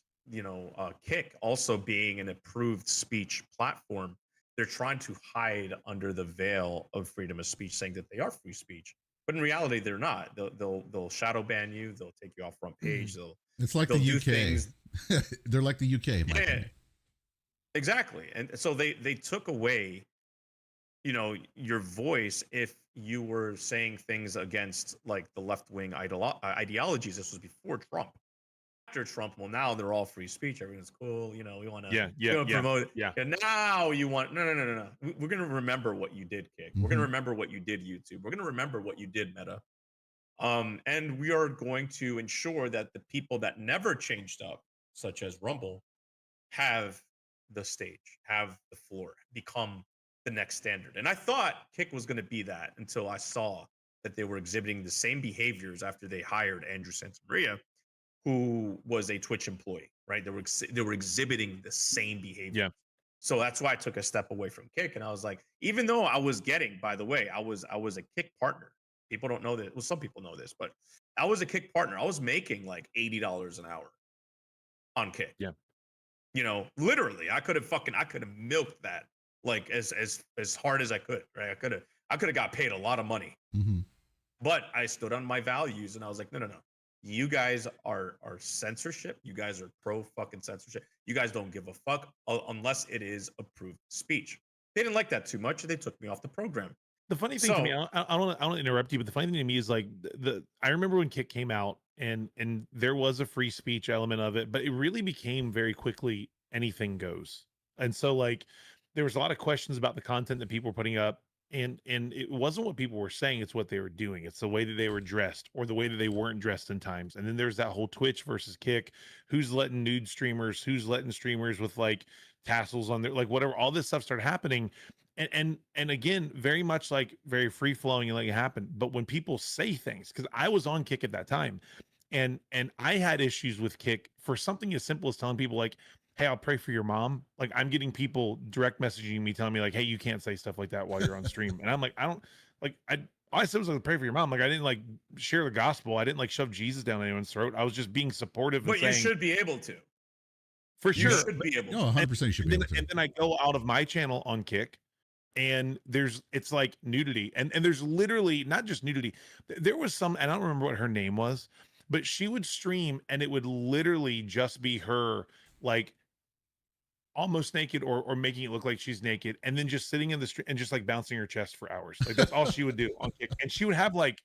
Kick also being an approved speech platform, they're trying to hide under the veil of freedom of speech, saying that they are free speech, but in reality, they're not. They'll shadow ban you. They'll take you off front page.
It's like the UK. They're like the UK. In my opinion.
Exactly. And so they took away, your voice if you were saying things against like the left wing ideologies. This was before Trump. After Trump, well, now they're all free speech. Everything's cool. We want to promote it. Yeah. And now you want no. We're gonna remember what you did, Kick. We're gonna remember what you did, YouTube. We're gonna remember what you did, Meta. And we are going to ensure that the people that never changed up, such as Rumble, have the stage, have the floor, become the next standard. And I thought Kick was going to be that until I saw that they were exhibiting the same behaviors after they hired Andrew Santamaria, who was a Twitch employee, right? They were exhibiting the same behavior.
Yeah.
So that's why I took a step away from Kick, and I was like, even though I was getting, by the way, I was a Kick partner. People don't know this. Well, some people know this, but I was a Kick partner. I was making like $80 an hour on Kick.
Yeah.
Literally, I could have milked that like as hard as I could, right? I could have got paid a lot of money.
Mm-hmm.
But I stood on my values, and I was like, no. You guys are censorship. You guys are pro fucking censorship. You guys don't give a fuck unless it is approved speech. They didn't like that too much. They took me off the program.
The funny thing to me, I don't interrupt you, but the funny thing to me is like I remember when Kick came out and there was a free speech element of it, but it really became very quickly anything goes. And so like there was a lot of questions about the content that people were putting up. And it wasn't what people were saying, it's what they were doing. It's the way that they were dressed or the way that they weren't dressed in times. And then there's that whole Twitch versus Kick, who's letting nude streamers, who's letting streamers with like tassels on their, like whatever, all this stuff started happening. and again, very much like very free flowing and letting it happen. But when people say things, because I was on Kick at that time, and I had issues with Kick for something as simple as telling people like, hey, I'll pray for your mom. Like, I'm getting people direct messaging me telling me like, hey, you can't say stuff like that while you're on stream. And I'm like, I don't like, all I said was like, pray for your mom. Like, I didn't like share the gospel. I didn't like shove Jesus down anyone's throat. I was just being supportive.
But
and
you
saying,
should be able to.
for
You
sure.
should be able
No,
to.
100% you should be able to.
And then I go out of my channel on Kick, and it's like nudity, and there's literally not just nudity. There was some, and I don't remember what her name was, but she would stream, and it would literally just be her like almost naked or making it look like she's naked, and then just sitting in the street and just like bouncing her chest for hours. Like, that's all she would do on Kick, and she would have like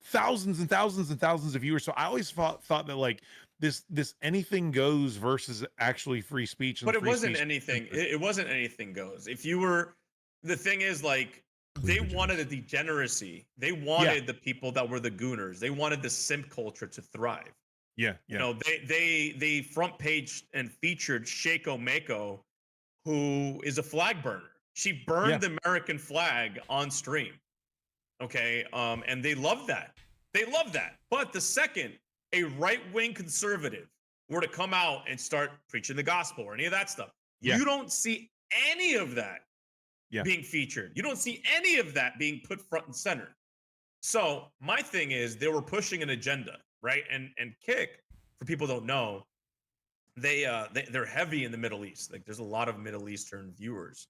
thousands and thousands and thousands of viewers. So I always thought that like this anything goes versus actually free speech. And
but it
free
wasn't
speech-
anything. It wasn't anything goes. If you were, the thing is, like, they wanted a degeneracy. They wanted the people that were the gooners. They wanted the simp culture to thrive.
Yeah.
You know, they front page and featured Shaco Mako, who is a flag burner. She burned the American flag on stream. Okay. And they love that. They love that. But the second a right-wing conservative were to come out and start preaching the gospel or any of that stuff, you don't see any of that being featured. You don't see any of that being put front and center. So my thing is, they were pushing an agenda, right? And Kick, for people who don't know, they're heavy in the Middle East. Like, there's a lot of Middle Eastern viewers.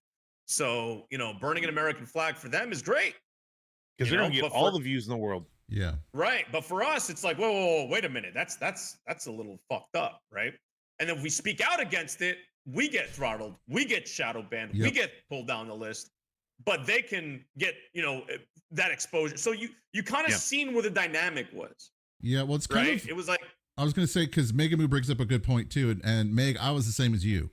So, you know, burning an American flag for them is great,
because they're gonna get all the views in the world.
Yeah.
Right. But for us, it's like, whoa, wait a minute. That's a little fucked up, right? And then we speak out against it, we get throttled, we get shadow banned, we get pulled down the list. But they can get, you know, that exposure. So you kind of seen where the dynamic was.
Yeah, well, it's kind of,
it was like,
I was going to say, because Megamoo brings up a good point too. And Meg, I was the same as you.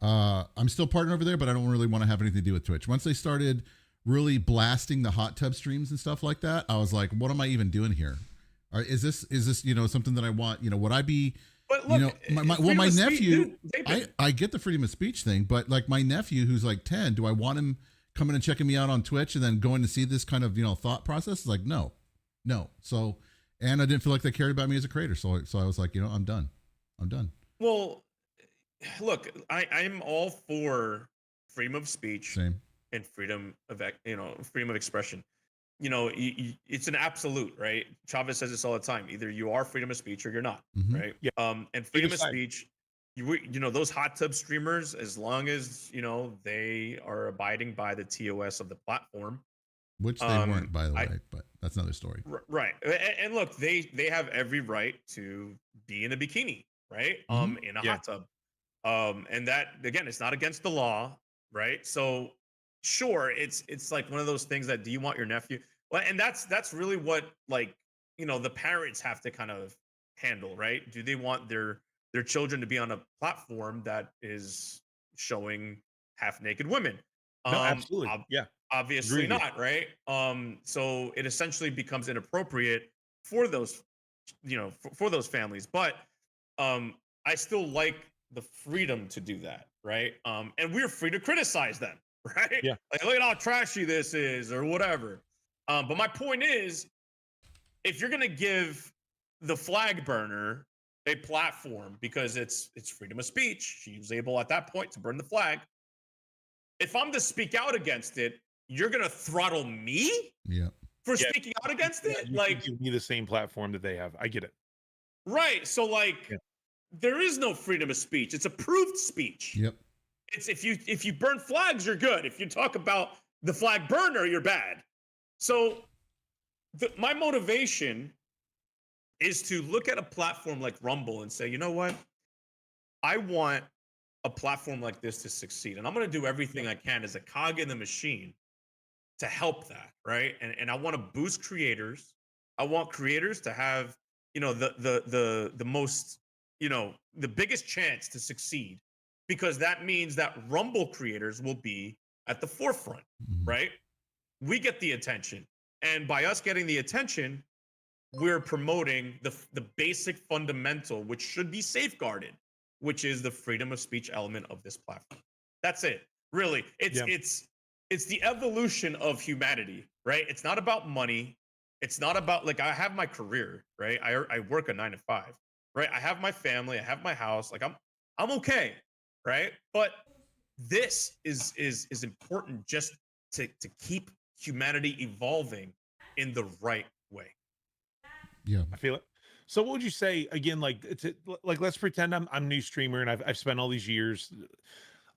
I'm still partner over there, but I don't really want to have anything to do with Twitch. Once they started really blasting the hot tub streams and stuff like that, I was like, what am I even doing here? Is this, you know, something that I want, you know, would I be,
but look,
you know, my nephew,
dude,
I get the freedom of speech thing, but like my nephew who's like 10, do I want him coming and checking me out on Twitch and then going to see this kind of, you know, thought process? It's like, no. So, and I didn't feel like they cared about me as a creator. So I was like, you know, I'm done.
Well, look, I'm all for freedom of speech.
Same.
And freedom of, you know, freedom of expression. You know, it's an absolute, right? Chavez says this all the time. Either you are freedom of speech or you're not, right?
Yeah.
And freedom of speech, you know, those hot tub streamers, as long as, you know, they are abiding by the TOS of the platform,
which they weren't, by the way, but that's another story.
Right. And look, they have every right to be in a bikini, right? In a hot tub. And that, again, it's not against the law, right? So sure, it's like one of those things that, do you want your nephew? Well, and that's really what, like, you know, the parents have to kind of handle, right? Do they want their children to be on a platform that is showing half naked women?
No, absolutely.
Obviously not, right? So it essentially becomes inappropriate for those, you know, for those families. But I still like the freedom to do that, right? And we're free to criticize them, right?
Yeah.
Like, look at how trashy this is, or whatever. But my point is, if you're gonna give the flag burner a platform because it's freedom of speech, she was able at that point to burn the flag. If I'm to speak out against it, you're gonna throttle me for speaking out against it.
You
like,
give me the same platform that they have. I get it.
Right. So like, there is no freedom of speech. It's approved speech.
Yep.
It's if you burn flags, you're good. If you talk about the flag burner, you're bad. So my motivation is to look at a platform like Rumble and say, you know what? I want a platform like this to succeed. And I'm going to do everything I can as a cog in the machine to help that, right? And I want to boost creators. I want creators to have, you know, the most, you know, the biggest chance to succeed, because that means that Rumble creators will be at the forefront, right? We get the attention. And by us getting the attention, we're promoting the basic fundamental, which should be safeguarded, which is the freedom of speech element of this platform. That's it. Really. It's it's the evolution of humanity, right? It's not about money. It's not about like I have my career, right? I work a 9 to 5, right? I have my family, I have my house, like I'm okay, right? But this is important just to keep humanity evolving in the right way.
Yeah.
I feel it. So what would you say again? Like let's pretend I'm a new streamer and I've spent all these years.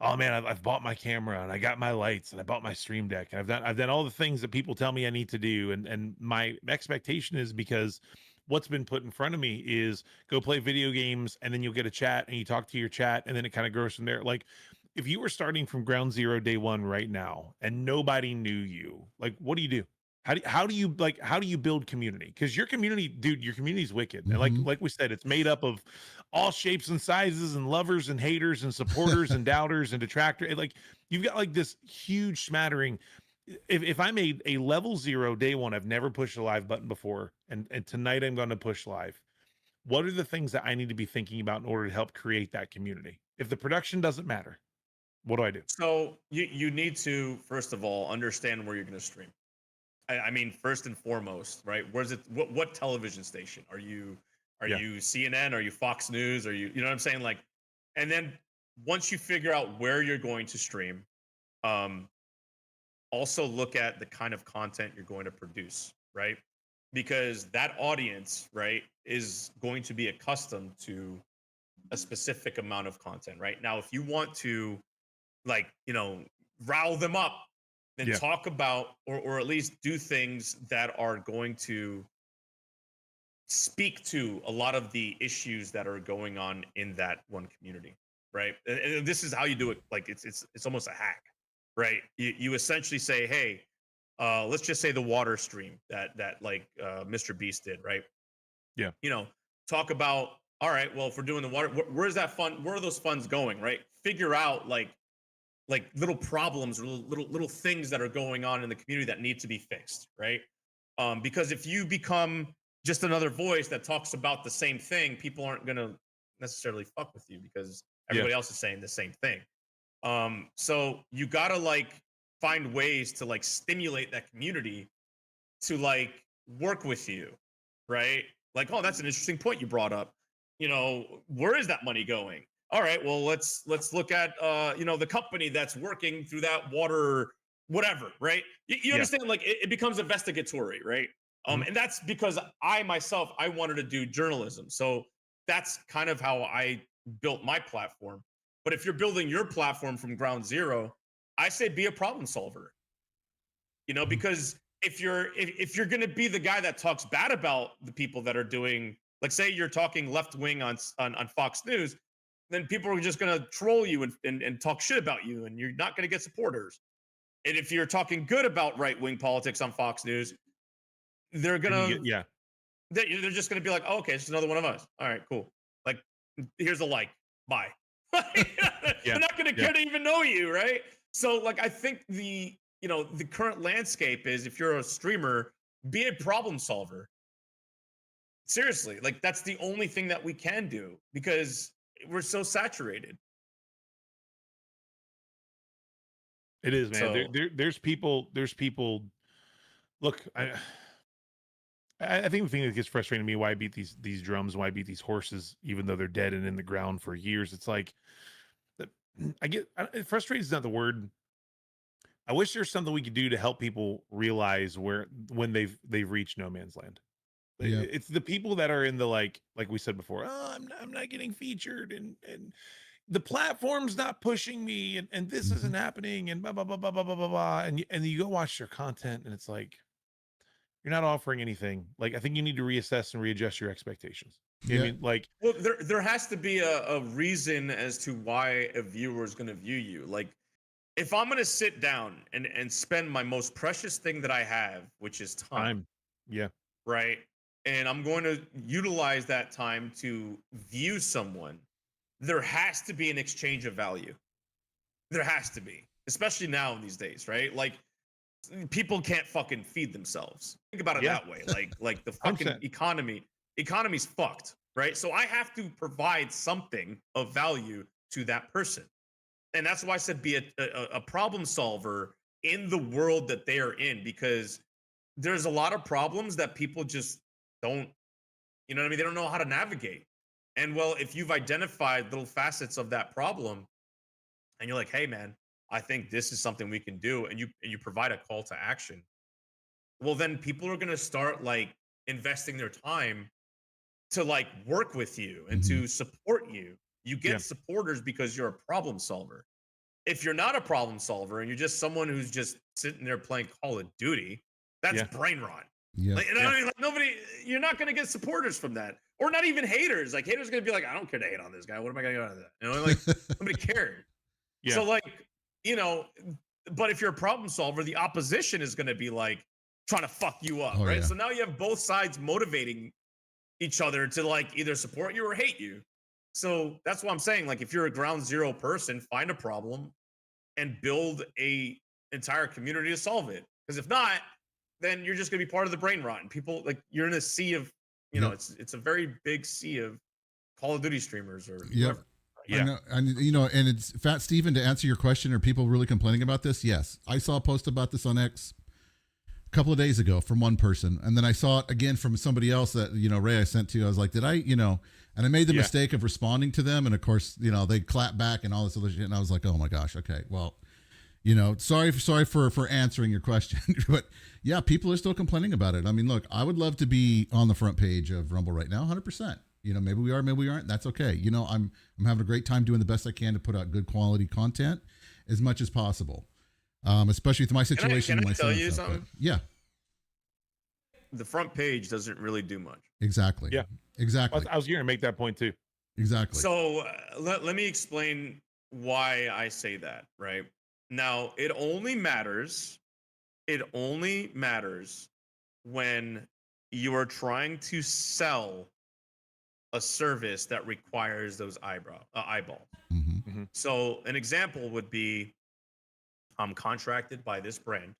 Oh man, I've bought my camera and I got my lights and I bought my stream deck and I've done all the things that people tell me I need to do. And my expectation is, because what's been put in front of me is go play video games and then you'll get a chat and you talk to your chat and then it kind of grows from there. Like if you were starting from ground zero day one right now and nobody knew you, like what do you do? How do you build community? Because your community, dude, your community's wicked. And like we said, it's made up of all shapes and sizes and lovers and haters and supporters and doubters and detractors. Like you've got like this huge smattering. If I made a level 0 day one, I've never pushed a live button before, and tonight I'm going to push live. What are the things that I need to be thinking about in order to help create that community? If the production doesn't matter, what do I do?
So you need to, first of all, understand where you're going to stream. I mean, first and foremost, right? Where's it? What television station are you? Are you CNN? Are you Fox News? Are you know what I'm saying? Like, and then once you figure out where you're going to stream, also look at the kind of content you're going to produce, right? Because that audience, right, is going to be accustomed to a specific amount of content, right? Now, if you want to, like, rile them up, then talk about or at least do things that are going to speak to a lot of the issues that are going on in that one community, right? And this is how you do it. Like it's almost a hack, right? You essentially say, hey, let's just say the water stream that Mr. Beast did, right?
Yeah.
Talk about, all right, well, if we're doing the water, where's that fund? Where are those funds going, right? Figure out like little problems or little things that are going on in the community that need to be fixed, right? Because if you become just another voice that talks about the same thing, people aren't going to necessarily fuck with you because everybody else is saying the same thing. So you got to find ways to stimulate that community to work with you, right? Like, oh, that's an interesting point you brought up. Where is that money going? All right, well, let's look at the company that's working through that water, whatever, right? You understand? It becomes investigatory, right? And that's because I myself wanted to do journalism, so that's kind of how I built my platform. But if you're building your platform from ground zero, I say be a problem solver. Because if you're going to be the guy that talks bad about the people that are doing, like, say you're talking left wing on Fox News, then people are just going to troll you and talk shit about you, and you're not going to get supporters. And if you're talking good about right wing politics on Fox News, they're gonna they're just gonna be like, oh, okay, it's another one of us. All right, cool. Like, here's a like, bye. They're not gonna care to even know you, right? So I think the current landscape is, if you're a streamer, be a problem solver. Seriously, that's the only thing that we can do because we're so saturated.
It is, man. So, there's people. Look, I think the thing that gets frustrating to me, why I beat these drums, why I beat these horses, even though they're dead and in the ground for years. It's like, frustrated is not the word. I wish there's something we could do to help people realize when they've reached no man's land. It's the people that are in the like we said before. Oh, I'm not getting featured, and the platform's not pushing me, and this isn't happening, and blah blah blah blah blah blah blah. And you go watch their content, and it's like, you're not offering anything. I think you need to reassess and readjust your expectations. You know what I mean?
Well, there has to be a reason as to why a viewer is going to view you. If I'm going to sit down and spend my most precious thing that I have, which is time.
Yeah.
Right. And I'm going to utilize that time to view someone. There has to be an exchange of value. There has to be, especially now in these days, right? People can't fucking feed themselves. Think about it that way. Like the fucking economy's fucked, right? So I have to provide something of value to that person. And that's why I said be a problem solver in the world that they are in, because there's a lot of problems that people just don't, you know what I mean? They don't know how to navigate. And well, if you've identified little facets of that problem and you're like, hey man, I think this is something we can do, and you provide a call to action, well then people are gonna start like investing their time to like work with you and to support you. You get supporters because you're a problem solver. If you're not a problem solver and you're just someone who's just sitting there playing Call of Duty, that's brain rot.
Yeah.
Like, you know what I mean? Like nobody, you're not gonna get supporters from that, or not even haters. Like haters are gonna be like, I don't care to hate on this guy. What am I gonna get out of that? You know, like nobody cares.
Yeah.
So like, you know, but if you're a problem solver, the opposition is gonna be like trying to fuck you up, right?
Yeah.
So now you have both sides motivating each other to like either support you or hate you. So that's what I'm saying. Like if you're a ground zero person, find a problem and build a entire community to solve it. Because if not, then you're just gonna be part of the brain rot. And people like you're in a sea of, you know, it's a very big sea of Call of Duty streamers or whoever.
Yeah. And you know, and it's Fat Steven, to answer your question, are people really complaining about this? Yes. I saw a post about this on X a couple of days ago from one person. And then I saw it again from somebody else that, you know, Ray, I sent to you. I was like, did I, you know, and I made the mistake of responding to them. And of course, you know, they clap back and all this other shit. And I was like, oh my gosh. Okay. Well, you know, sorry for answering your question, but yeah, people are still complaining about it. I mean, look, I would love to be on the front page of Rumble right now, 100%. You know, maybe we are, maybe we aren't. That's okay. You know, I'm having a great time doing the best I can to put out good quality content as much as possible. Especially with my situation.
Can I tell you something?
Yeah.
The front page doesn't really do much.
Exactly.
Yeah.
Exactly.
I was going to make that point too.
Exactly.
So let me explain why I say that, right? Now, it only matters when you are trying to sell a service that requires those eyeballs. So an example would be, I'm contracted by this brand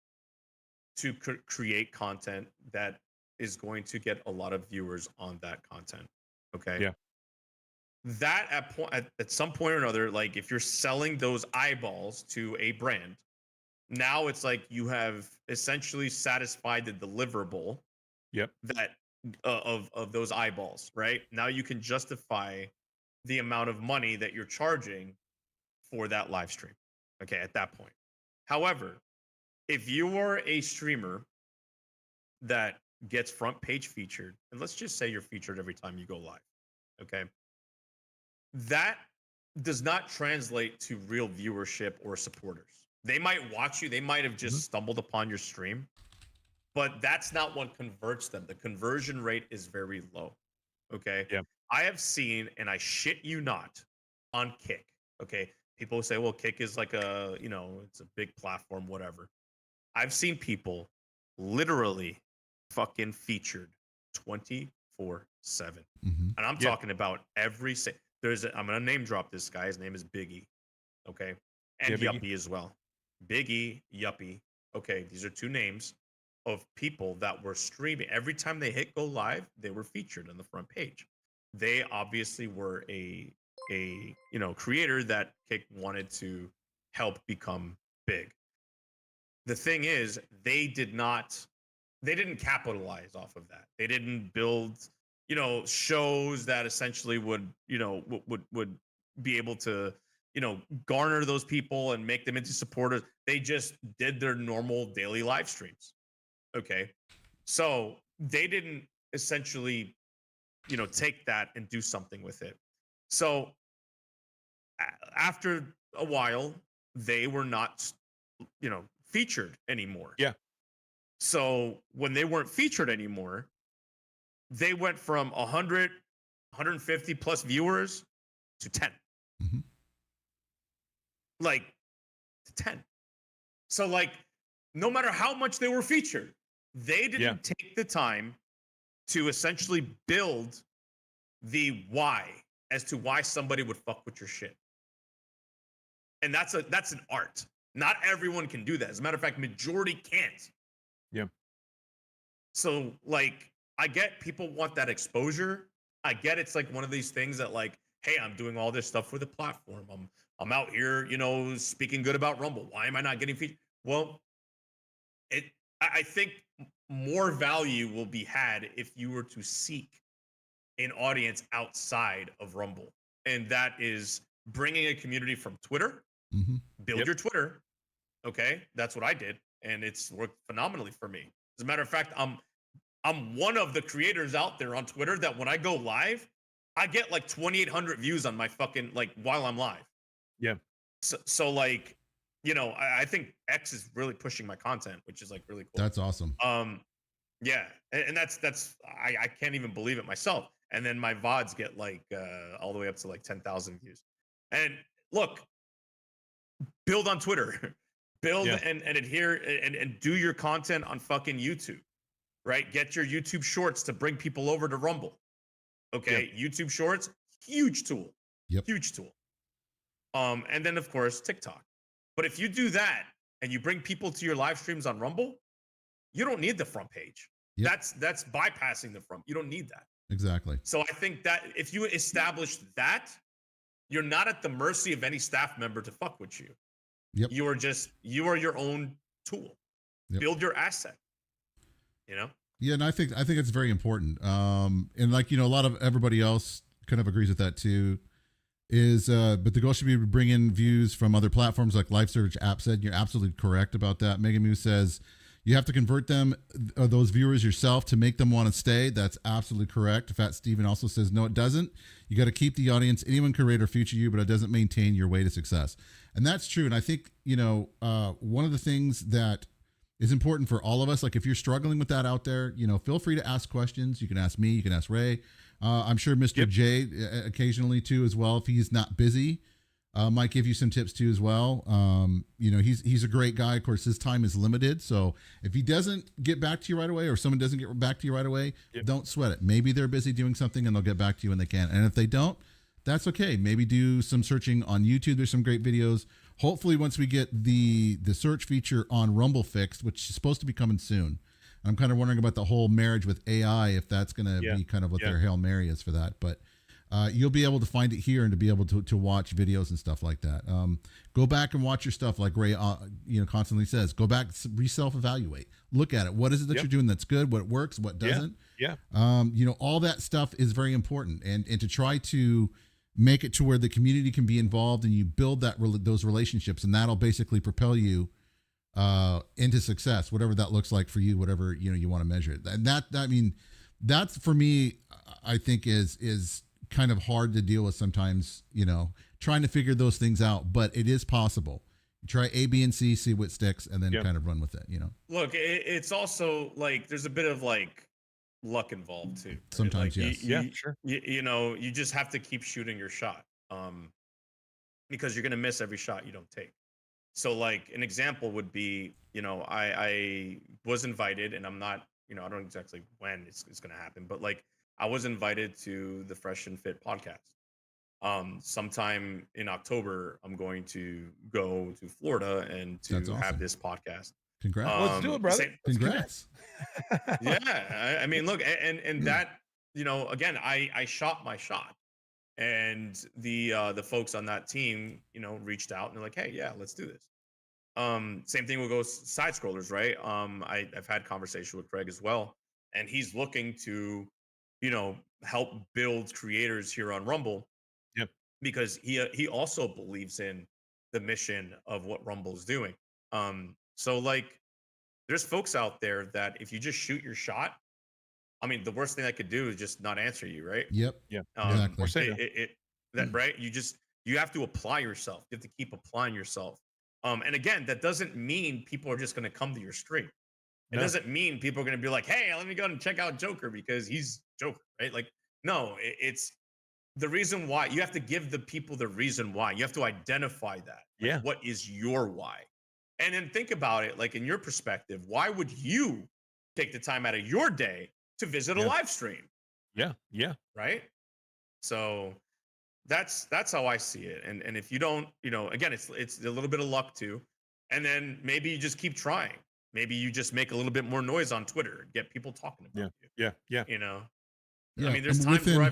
to create content that is going to get a lot of viewers on that content. Okay.
Yeah.
That at some point or another, like if you're selling those eyeballs to a brand, now it's like you have essentially satisfied the deliverable.
Yep.
That of those eyeballs, right? Now you can justify the amount of money that you're charging for that live stream. Okay, at that point. However, if you are a streamer that gets front page featured, and let's just say you're featured every time you go live, okay? That does not translate to real viewership or supporters. They might watch you, they might have just stumbled upon your stream, but that's not what converts them. The conversion rate is very low. Okay.
Yeah.
I have seen, and I shit you not, on Kick. Okay. People say, well, Kick is like a, you know, it's a big platform, whatever. I've seen people literally fucking featured 24/7. And I'm talking about every I'm gonna name drop this guy. His name is Biggie. Okay. And Yuppie as well. Biggie, Yuppie. Okay, these are two names of people that were streaming. Every time they hit go live, they were featured on the front page. They obviously were a you know, creator that Kick wanted to help become big. The thing is, they didn't capitalize off of that. They didn't build, you know, shows that essentially would, you know, would be able to, you know, garner those people and make them into supporters. They just did their normal daily live streams. Okay. So they didn't essentially, you know, take that and do something with it. So after a while, they were not, you know, featured anymore.
Yeah.
So when they weren't featured anymore, they went from 100, 150 plus viewers to 10. Like to 10. So like, no matter how much they were featured, they didn't take the time to essentially build the why as to why somebody would fuck with your shit. And that's an art. Not everyone can do that. As a matter of fact, majority can't.
Yeah.
So like, I get people want that exposure. I get it's like one of these things that like, hey, I'm doing all this stuff for the platform. I'm out here, you know, speaking good about Rumble. Why am I not getting featured? Well, it I think more value will be had if you were to seek an audience outside of Rumble, and that is bringing a community from Twitter.
Mm-hmm.
Build your Twitter. Okay, that's what I did, and it's worked phenomenally for me. As a matter of fact, I'm one of the creators out there on Twitter that when I go live, I get like 2,800 views on my fucking like while I'm live.
Yeah.
So like, I think X is really pushing my content, which is like really cool.
That's awesome.
Yeah, and that's I can't even believe it myself. And then my VODs get like all the way up to like 10,000 views. And look, build on Twitter, build and adhere and do your content on fucking YouTube, right? Get your YouTube Shorts to bring people over to Rumble. Okay, YouTube Shorts, huge tool, huge tool. And then of course TikTok. But if you do that and you bring people to your live streams on Rumble, you don't need the front page. That's bypassing the front. You don't need that.
Exactly.
So I think that if you establish that, you're not at the mercy of any staff member to fuck with you.
Yep.
You are your own tool. Build your asset.
Yeah, and I think it's very important. And like, a lot of everybody else kind of agrees with that too. But the goal should be to bring in views from other platforms like Live Search, App Said. You're absolutely correct about that. Megamoo says you have to convert them, those viewers yourself, to make them want to stay. That's absolutely correct. Fat Steven also says, no, it doesn't. You got to keep the audience. Anyone can rate or feature you, but it doesn't maintain your way to success. And that's true. And I think, one of the things that is important for all of us, like if you're struggling with that out there, feel free to ask questions. You can ask me, you can ask Ray. I'm sure Mr. J occasionally too as well, if he's not busy. Might give you some tips too as well. He's a great guy. Of course, his time is limited. So if he doesn't get back to you right away, or someone doesn't get back to you right away, don't sweat it. Maybe they're busy doing something and they'll get back to you when they can. And if they don't, that's okay. Maybe do some searching on YouTube. There's some great videos. Hopefully once we get the search feature on Rumble fixed, which is supposed to be coming soon. I'm kind of wondering about the whole marriage with AI, if that's going to be kind of what their Hail Mary is for that. But you'll be able to find it here and to be able to watch videos and stuff like that. Go back and watch your stuff, like Ray constantly says. Go back, self-evaluate. Look at it. What is it that you're doing that's good? What works? What doesn't? All that stuff is very important. And to try to make it to where the community can be involved and you build those relationships, and that'll basically propel you into success, whatever that looks like for you, whatever you want to measure it. And that's for me, I think is kind of hard to deal with sometimes, trying to figure those things out, but it is possible. You try A, B, and C, see what sticks, and then kind of run with it,
Look, it's also like there's a bit of like luck involved too. Right?
Sometimes,
like,
yes.
Sure.
You just have to keep shooting your shot, because you're gonna miss every shot you don't take. So like an example would be, I was invited, and I'm not, I don't know exactly when it's gonna happen, but like I was invited to the Fresh and Fit podcast. Sometime in October, I'm going to go to Florida and to have this podcast.
Congrats.
Let's do it, brother.
Congrats.
Yeah. I mean, look, and that, again, I shot my shot, and the folks on that team, reached out and they're like, hey, yeah, let's do this. Same thing will go side scrollers, right? I've had conversation with Craig as well, and he's looking to, help build creators here on Rumble.
Yep.
Because he also believes in the mission of what Rumble is doing. So like there's folks out there that if you just shoot your shot, I mean, the worst thing I could do is just not answer you, right?
Yep.
Yeah.
Exactly.
Right. You have to apply yourself. You have to keep applying yourself. And again, that doesn't mean people are just going to come to your stream. It doesn't mean people are going to be like, hey, let me go and check out Joker because he's Joker, right? Like, no, it's the reason why. You have to give the people the reason why. You have to identify that. Like, what is your why? And then think about it, like in your perspective, why would you take the time out of your day to visit a live stream?
Yeah.
Right. So that's how I see it. And if you don't, again, it's a little bit of luck too. And then maybe you just keep trying. Maybe you just make a little bit more noise on Twitter and get people talking about you.
Yeah.
I mean, there's times where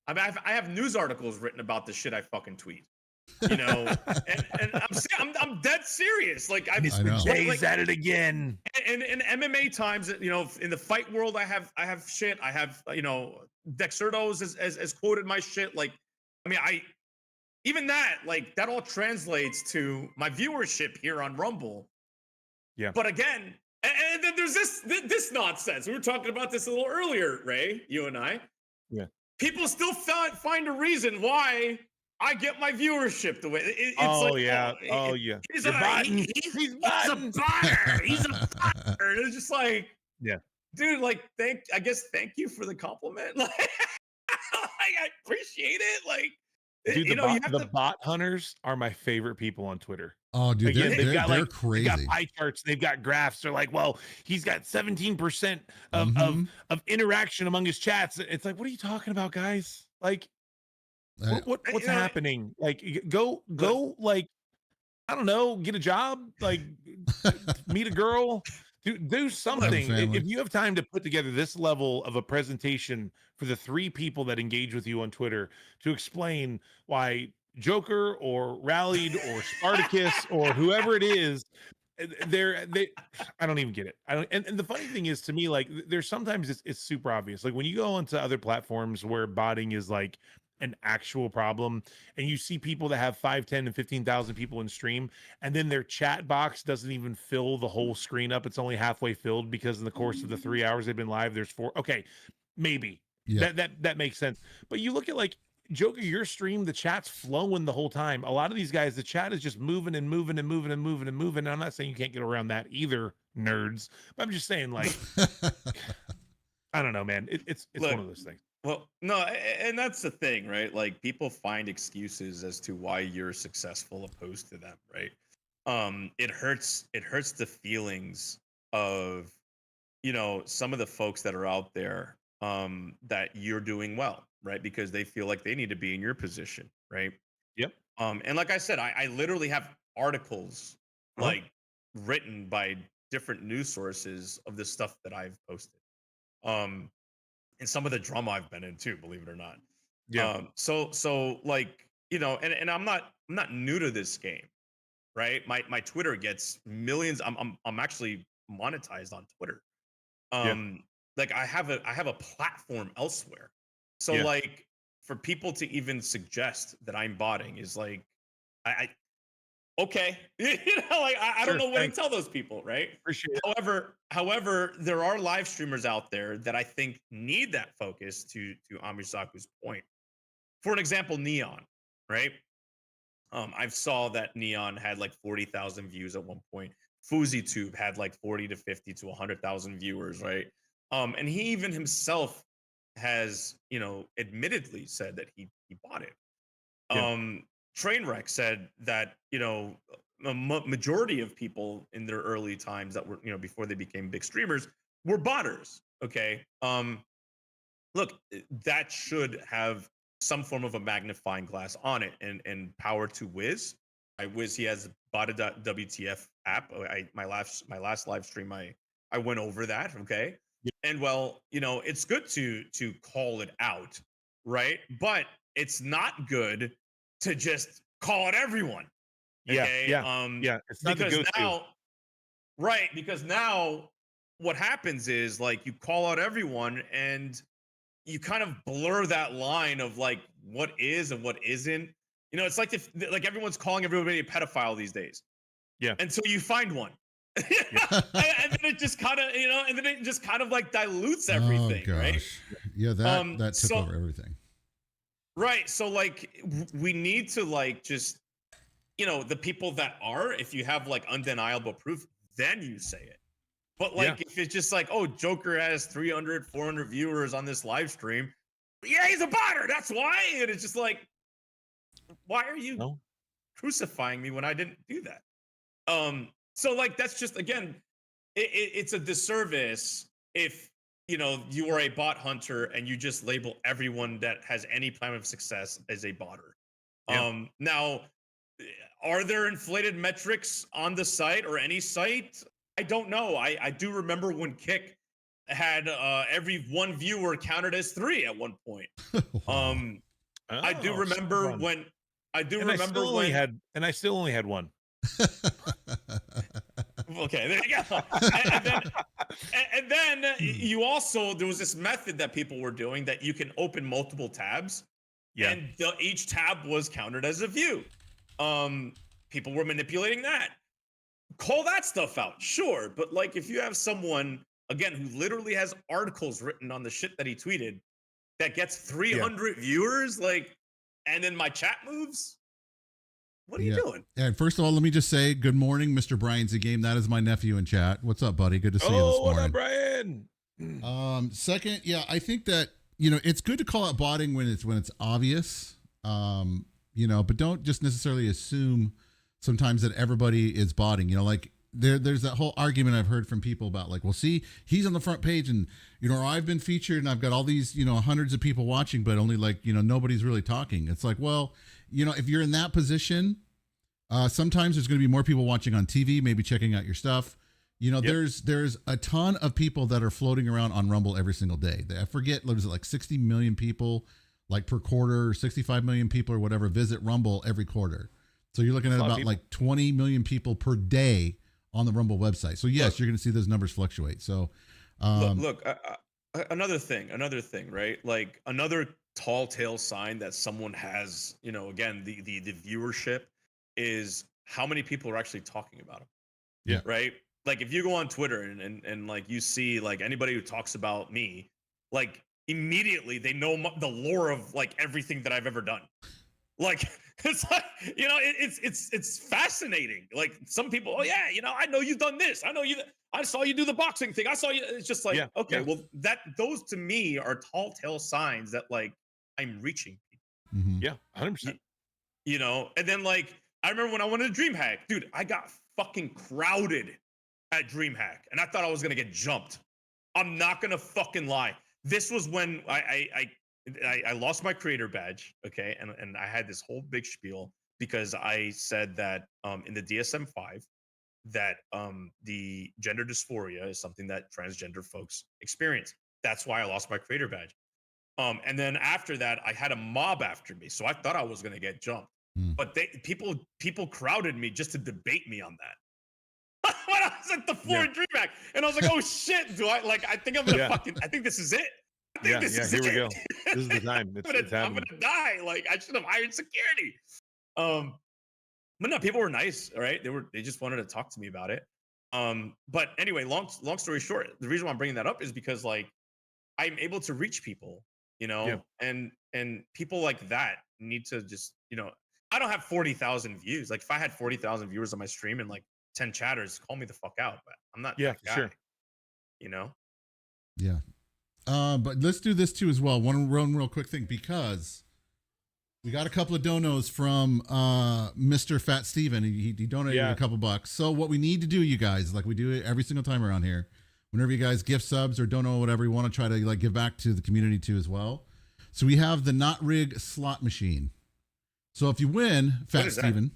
I have news articles written about the shit I fucking tweet. you know, I'm dead serious. Like
Mr. J's at it again.
And in MMA times, you know, in the fight world, I have shit. I have, you know, Dexertos as quoted my shit. Like, I mean, even that, like, that all translates to my viewership here on Rumble.
Yeah.
But again, and then there's this nonsense. We were talking about this a little earlier, Ray, you and I.
Yeah.
People still find a reason why I get my viewership the way it's like,
yeah.
He's a botter. He's a botter. It's just like,
yeah,
dude, like, thank you for the compliment. Like, I appreciate it. Like,
dude, the bot hunters are my favorite people on Twitter.
Oh, dude,
Again,
they're crazy.
They've got pie charts, they've got graphs. They're like, well, he's got 17% of interaction among his chats. It's like, what are you talking about, guys? Like, what's happening? Like, go, like, I don't know, get a job, like, meet a girl, do something. If you have time to put together this level of a presentation for the 3 people that engage with you on Twitter to explain why Joker or Rallied or Spartacus or whoever it is, I don't even get it. And the funny thing is, to me, like, there's sometimes it's super obvious. Like when you go onto other platforms where botting is like an actual problem, and you see people that have 5, 10, and 15,000 people in stream, and then their chat box doesn't even fill the whole screen up. It's only halfway filled because in the course of the 3 hours they've been live, there's 4. Okay, maybe that makes sense. But you look at like Joker, your stream, the chat's flowing the whole time. A lot of these guys, the chat is just moving and moving and moving and moving and moving. And I'm not saying you can't get around that either, nerds. But I'm just saying, like, I don't know, man. It's one of those things.
Well, no, and that's the thing, right? Like, people find excuses as to why you're successful opposed to them, right? It hurts the feelings of, you know, some of the folks that are out there that you're doing well, right? Because they feel like they need to be in your position, right?
Yep.
And like I said, I literally have articles like written by different news sources of the stuff that I've posted. And some of the drama I've been in too, believe it or not.
Yeah.
So like, you know, and I'm not new to this game, right? My Twitter gets millions. I'm actually monetized on Twitter. Like I have a platform elsewhere. So like, for people to even suggest that I'm botting is like, I okay, you know, like I don't know what to tell those people, right?
Appreciate
it. However, there are live streamers out there that I think need that focus. To Amisaku's point, for an example, Neon, right? I saw that Neon had like 40,000 views at one point. FuzzyTube had like 40 to 50 to 100,000 viewers, right? And he even himself has, you know, admittedly said that he bought it. Trainwreck said that, you know, a majority of people in their early times that were, you know, before they became big streamers, were botters. Okay. Look, that should have some form of a magnifying glass on it, and power to Wiz. Wiz, he has botted.wtf app. My last live stream, I went over that. Okay. And well, you know, it's good to call it out, right? But it's not good to just call it everyone. Okay?
It's not
because now, right? Because now what happens is, like, you call out everyone and you kind of blur that line of like what is and what isn't. You know, it's like like everyone's calling everybody a pedophile these days.
Yeah.
Until you find one. and then it just kind of, you know, and then it just kind of like dilutes everything, right?
Yeah, that took over everything.
Right. So like we need to like just, you know, the people that are, if you have like undeniable proof, then you say it. But like if it's just like, oh, Joker has 300, 400 viewers on this live stream. Yeah, he's a botter. That's why. And it's just like, why are you crucifying me when I didn't do that? So like, that's just, again, it's a disservice if, you know, you are a bot hunter and you just label everyone that has any plan of success as a botter. Now, are there inflated metrics on the site or any site? I don't know. I do remember when Kick had every one viewer counted as 3 at one point. I do remember when I do
and
remember
I still only had one.
Okay, there you go. And then you also, there was this method that people were doing that you can open multiple tabs, and each tab was counted as a view. People were manipulating that. Call that stuff out, sure, but like if you have someone again who literally has articles written on the shit that he tweeted that gets 300 viewers, like, and then my chat moves. What are you doing? And
first of all, let me just say good morning, Mr. Brian Z-Game. That is my nephew in chat. What's up, buddy? Good to see you this morning.
What up, Brian?
Second, I think that it's good to call out botting when it's obvious. But don't just necessarily assume sometimes that everybody is botting. Like there's that whole argument I've heard from people about like, well, see, he's on the front page and or I've been featured and I've got all these hundreds of people watching, but only like nobody's really talking. It's like, well, if you're in that position, sometimes there's going to be more people watching on TV, maybe checking out your stuff. There's a ton of people that are floating around on Rumble every single day. I forget, what is it, like 60 million people like per quarter, or 65 million people or whatever visit Rumble every quarter. So you're looking at about like 20 million people per day on the Rumble website. So yes, you're going to see those numbers fluctuate. So
look, another thing, right? Like another tall tale sign that someone has, again, the viewership is how many people are actually talking about them.
Yeah.
Right. Like if you go on Twitter and like you see like anybody who talks about me, like immediately they know the lore of like everything that I've ever done. Like it's like, it's fascinating. Like some people, oh yeah, I know you've done this. I saw you do the boxing thing. I saw you. It's just like, well, those to me are tall tale signs that like I'm reaching people.
Mm-hmm.
Yeah, 100%.
And then like I remember when I went to DreamHack, dude, I got fucking crowded at DreamHack, and I thought I was gonna get jumped. I'm not gonna fucking lie. This was when I lost my creator badge, okay, and I had this whole big spiel because I said that in the DSM-5 that the gender dysphoria is something that transgender folks experience. That's why I lost my creator badge. And then after that, I had a mob after me, so I thought I was gonna get jumped. But people crowded me just to debate me on that. When I was at the floor in DreamHack, and I was like, "Oh shit, I think I'm gonna I think this is it. I think this is
here
it.
we go. This is the time.
I'm gonna die. Like I should have hired security." But no, people were nice. All right, they just wanted to talk to me about it. But anyway, long story short, the reason why I'm bringing that up is because like I'm able to reach people, and people like that need to just, I don't have 40,000 views. Like if I had 40,000 viewers on my stream and like 10 chatters, call me the fuck out. But I'm not that guy,
sure.
Yeah. But let's do this too as well. One real quick thing, because we got a couple of donos from Mr. Fat Steven. He donated a couple bucks. So what we need to do, you guys, like we do it every single time around here, whenever you guys gift subs or dono whatever, you want to try to like give back to the community too as well. So we have the Not Rig slot machine. So if you win, Fat Steven.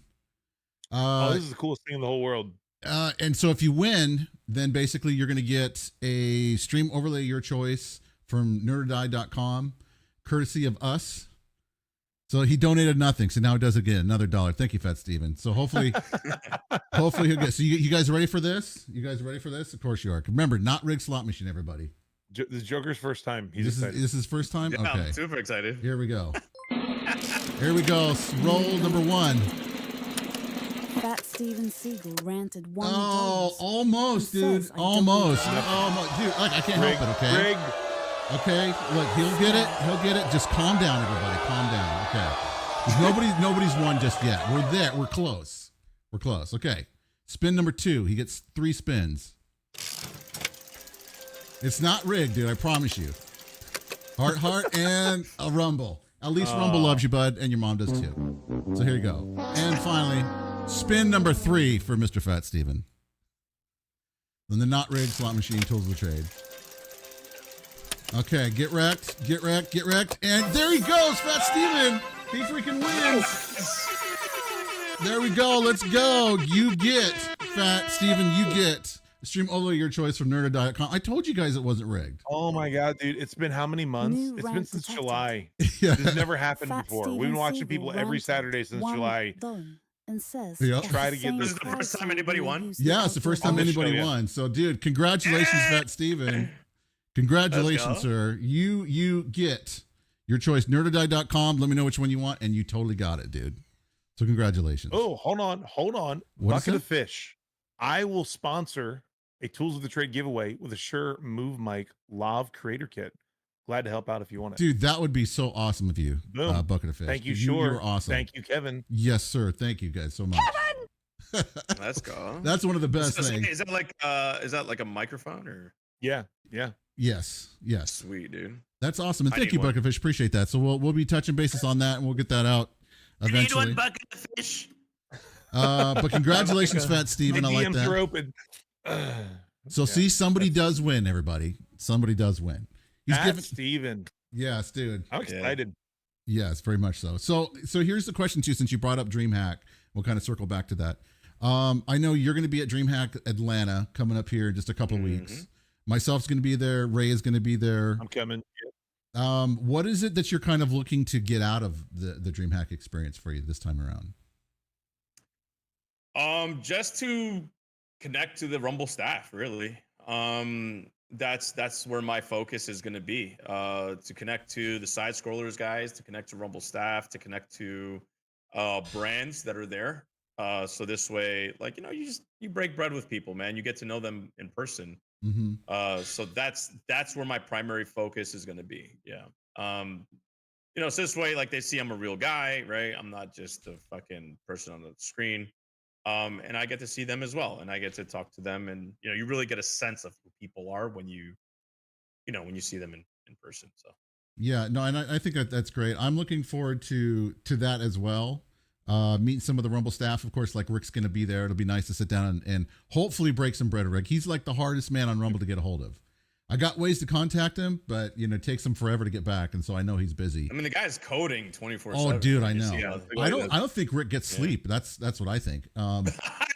This is the coolest thing in the whole world.
And so if you win, then basically you're going to get a stream overlay of your choice from nerddie.com, courtesy of us. So he donated nothing, so now he does again, another $1. Thank you, Fat Steven. So hopefully he'll get. So you guys ready for this? You guys ready for this? Of course you are. Remember, Not Rig slot machine, everybody.
This is Joker's first time.
This is first time.
Yeah,
okay,
I'm super excited.
Here we go. Here we go. Roll number one.
Fat Steven Siegel ranted $1.
Oh, almost, dude. Almost. Dude, like I can't help it, okay?
Rig.
Okay, look, he'll get it. He'll get it. Just calm down, everybody. Calm down. Okay. Nobody's won just yet. We're there. We're close. We're close. Okay. Spin number 2. He gets 3 spins. It's not rigged, dude. I promise you. Heart, and a rumble. At least Rumble loves you, bud, and your mom does too. So here you go. And finally, spin number 3 for Mr. Fat Steven. Then the Not Rigged slot machine tools of the trade. Okay, get wrecked. And there he goes, Fat Steven. He freaking wins. There we go. Let's go. You get, Fat Steven, you get Stream Olo, your choice from nerded.com. I told you guys it wasn't rigged.
Oh my god, dude! It's been how many months?
New
It's been
rank
since
detected.
July.
Yeah.
This never happened
Fat
before.
Steven
We've been watching
Siegel
people every
ranted
Saturday since
one
July.
done and says
Yep.
it's
Try
the
to get
same
this-
This is the first time anybody
crowd
won?
used to
Yeah, it's the first time
On the
anybody
show, yeah.
won. So, dude, congratulations, Fat Steven. Congratulations,
Let's go.
sir. You get your choice. Nerdadie.com. Let me know which one you want, and you totally got it, dude. So congratulations.
Oh, hold on.
What is
Bucket
it?
of Fish. I will sponsor a Tools of the Trade giveaway with a Shure Move Mic Lav Creator Kit. Glad to help out if you want it.
Dude, that would be so awesome of you.
Boom.
Bucket of Fish.
Thank you,
You
Shure.
were awesome.
Thank you, Kevin.
Yes, sir. Thank you guys so much.
Let's go.
That's one of the best things.
Is that like a microphone or?
Yeah.
Yes.
Sweet, dude.
That's awesome. And
I
thank
need
you,
one.
Bucket of Fish. Appreciate that. So we'll be touching bases on that, and we'll get that out eventually.
bucket of fish.
But congratulations, Fat Steven.
My
I like
DMs
that.
are open.
So
Yeah,
see, somebody does win, everybody. Somebody does win. He's
Matt
given.
Steven.
Yes, dude.
I'm excited.
Yes, very much so. So here's the question too. Since you brought up DreamHack, we'll kind of circle back to that. I know you're going to be at DreamHack Atlanta coming up here in just a couple of weeks. Myself's going to be there. Ray is going to be there.
I'm coming.
What is it that you're kind of looking to get out of the DreamHack experience for you this time around?
Just to connect to the Rumble staff, really. That's where my focus is going to be. To connect to the side scrollers guys, to connect to Rumble staff, to connect to brands that are there. So this way, like, you break bread with people, man. You get to know them in person.
Mm-hmm.
So that's where my primary focus is going to be. Yeah. So this way, like, they see I'm a real guy, right? I'm not just a fucking person on the screen. And I get to see them as well, and I get to talk to them, and you really get a sense of who people are when you see them in person. So
Yeah, no, and I think that's great. I'm looking forward to that as well. Meeting some of the Rumble staff, of course. Like Rick's going to be there. It'll be nice to sit down and hopefully break some bread with Rick. He's like the hardest man on Rumble to get a hold of. I got ways to contact him, but it takes him forever to get back, and so I know he's busy.
I mean, the guy's coding 24/7.
Oh, dude, I know.
Yeah.
I don't think Rick gets sleep. That's what I think.
I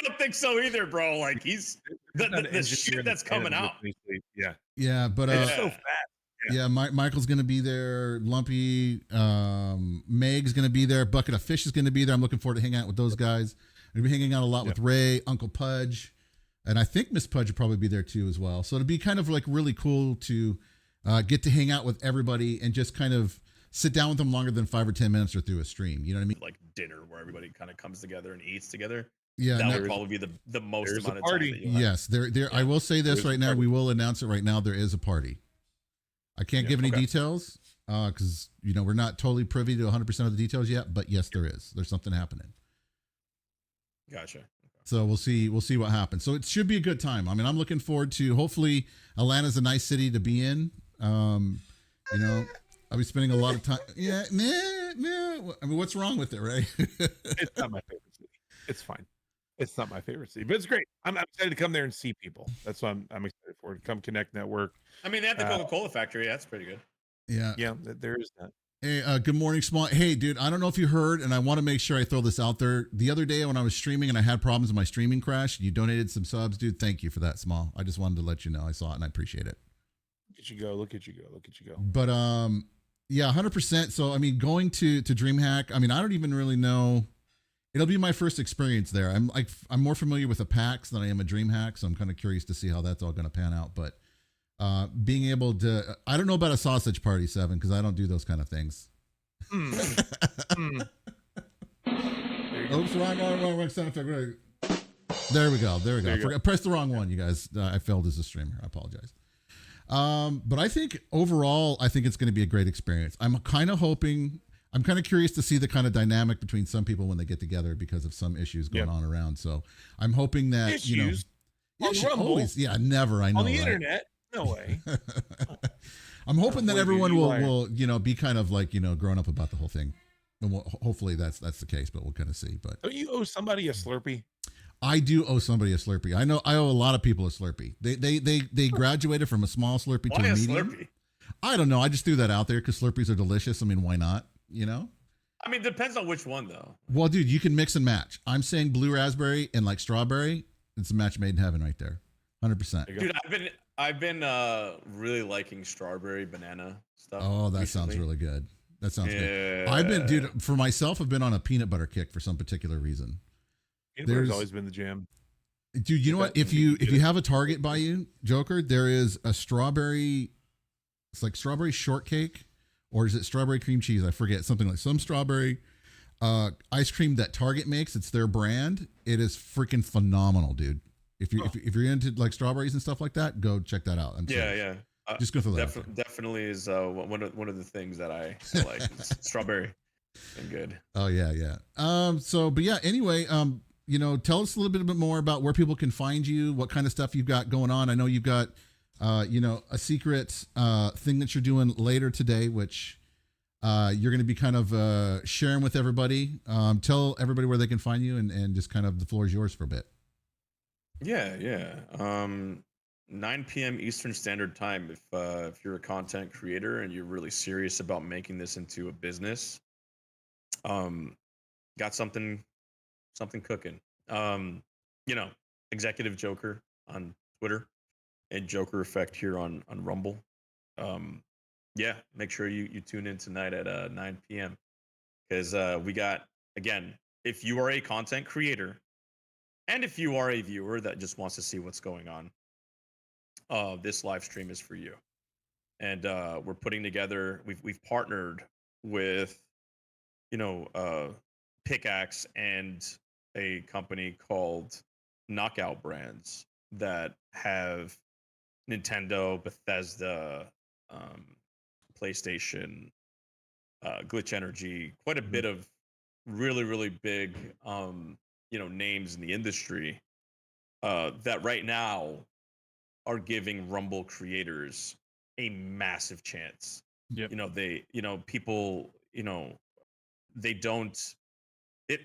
don't think so either, bro. Like, he's the shit that's coming out.
Yeah, but
It's so fast.
yeah, Michael's gonna be there. Lumpy, Meg's gonna be there. Bucket of Fish is gonna be there. I'm looking forward to hanging out with those guys. We'll be hanging out a lot with Ray, Uncle Pudge, and I think Miss Pudge will probably be there too as well. So it'll be kind of like really cool to get to hang out with everybody and just kind of sit down with them longer than 5 or 10 minutes or through a stream. You know what I mean?
Like dinner where everybody kind of comes together and eats together.
Yeah,
that would probably be the most amount of
party.
time. That you'll have.
Yes, there. I will say this
There's
right
a
now.
party.
We will announce it right now. There is a party. I can't give any
okay.
details because we're not totally privy to 100% of the details yet. But yes, there is. There's something happening.
Gotcha.
So we'll see what happens. So it should be a good time. I mean, I'm looking forward to. Hopefully, Atlanta's a nice city to be in. I'll be spending a lot of time. Yeah, nah. I mean, what's wrong with it, right?
It's not my favorite city. It's fine. It's not my favorite city, but it's great. I'm excited to come there and see people. That's what I'm excited for. To come connect, network.
I mean, they have the Coca-Cola factory. That's pretty good.
Yeah.
Yeah, there is that.
Hey, good morning, Small. Hey, dude, I don't know if you heard, and I want to make sure I throw this out there. The other day when I was streaming and I had problems with my streaming crash, you donated some subs, dude. Thank you for that, Small. I just wanted to let you know. I saw it and I appreciate it.
Look at you go. Look at you go. Look at you go.
But yeah, 100%. So I mean, going to DreamHack, I mean, I don't even really know. It'll be my first experience there. I'm more familiar with a PAX than I am a DreamHack, so I'm kind of curious to see how that's all going to pan out. But being able to, I don't know about a sausage party, 7, because I don't do those kind of things. Oops, wrong sound effect. There we go. Press the wrong one, you guys. I failed as a streamer. I apologize. But I think overall, I think it's going to be a great experience. I'm kind of curious to see the kind of dynamic between some people when they get together because of some issues going on around. So I'm hoping that
Issues? On Rumble?
always, never. I know
On the
right?
internet? No way.
I'm hoping that
What do you
everyone
mean,
will be kind of like grown up about the whole thing, and hopefully that's the case. But we'll kind of see. But
Don't you owe somebody a Slurpee?
I do owe somebody a Slurpee. I know I owe a lot of people a Slurpee. They graduated from a small Slurpee to
Why
a
a
medium.
Slurpee?
I don't know. I just threw that out there because Slurpees are delicious. I mean, why not?
I mean, depends on which one, though.
Well, dude, you can mix and match. I'm saying blue raspberry and like strawberry. It's a match made in heaven right there. 100%.
Dude, I've been really liking strawberry banana stuff.
Oh, that sounds really good. That sounds good. I've been, dude, for myself, I've been on a peanut butter kick for some particular reason.
Peanut butter's always been the jam.
Dude, you know what? If you have a Target by you, Joker, there is a strawberry. It's like strawberry shortcake, or is it strawberry cream cheese? I forget. Something like some strawberry ice cream that Target makes. It's their brand. It is freaking phenomenal, dude. If you're into like strawberries and stuff like that, go check that out.
Yeah.
Just go for that.
Definitely is one of the things that I like. Strawberry and good.
Oh yeah. But yeah. Anyway, tell us a little bit more about where people can find you, what kind of stuff you've got going on. I know you've got, a secret thing that you're doing later today, which you're going to be kind of sharing with everybody. Tell everybody where they can find you, and just kind of the floor is yours for a bit.
Yeah. 9 p.m. Eastern Standard Time. If you're a content creator and you're really serious about making this into a business, got something cooking. Executive Joker on Twitter and Joker Effect here on Rumble. Make sure you tune in tonight at 9 p.m. because we got, again, if you are a content creator and if you are a viewer that just wants to see what's going on, this live stream is for you. And we're putting together, we've partnered with Pickaxe and a company called Knockout Brands that have Nintendo, Bethesda, PlayStation, Glitch Energy, quite a bit of really, really big names in the industry that right now are giving Rumble creators a massive chance.
Yep.
People, they don't,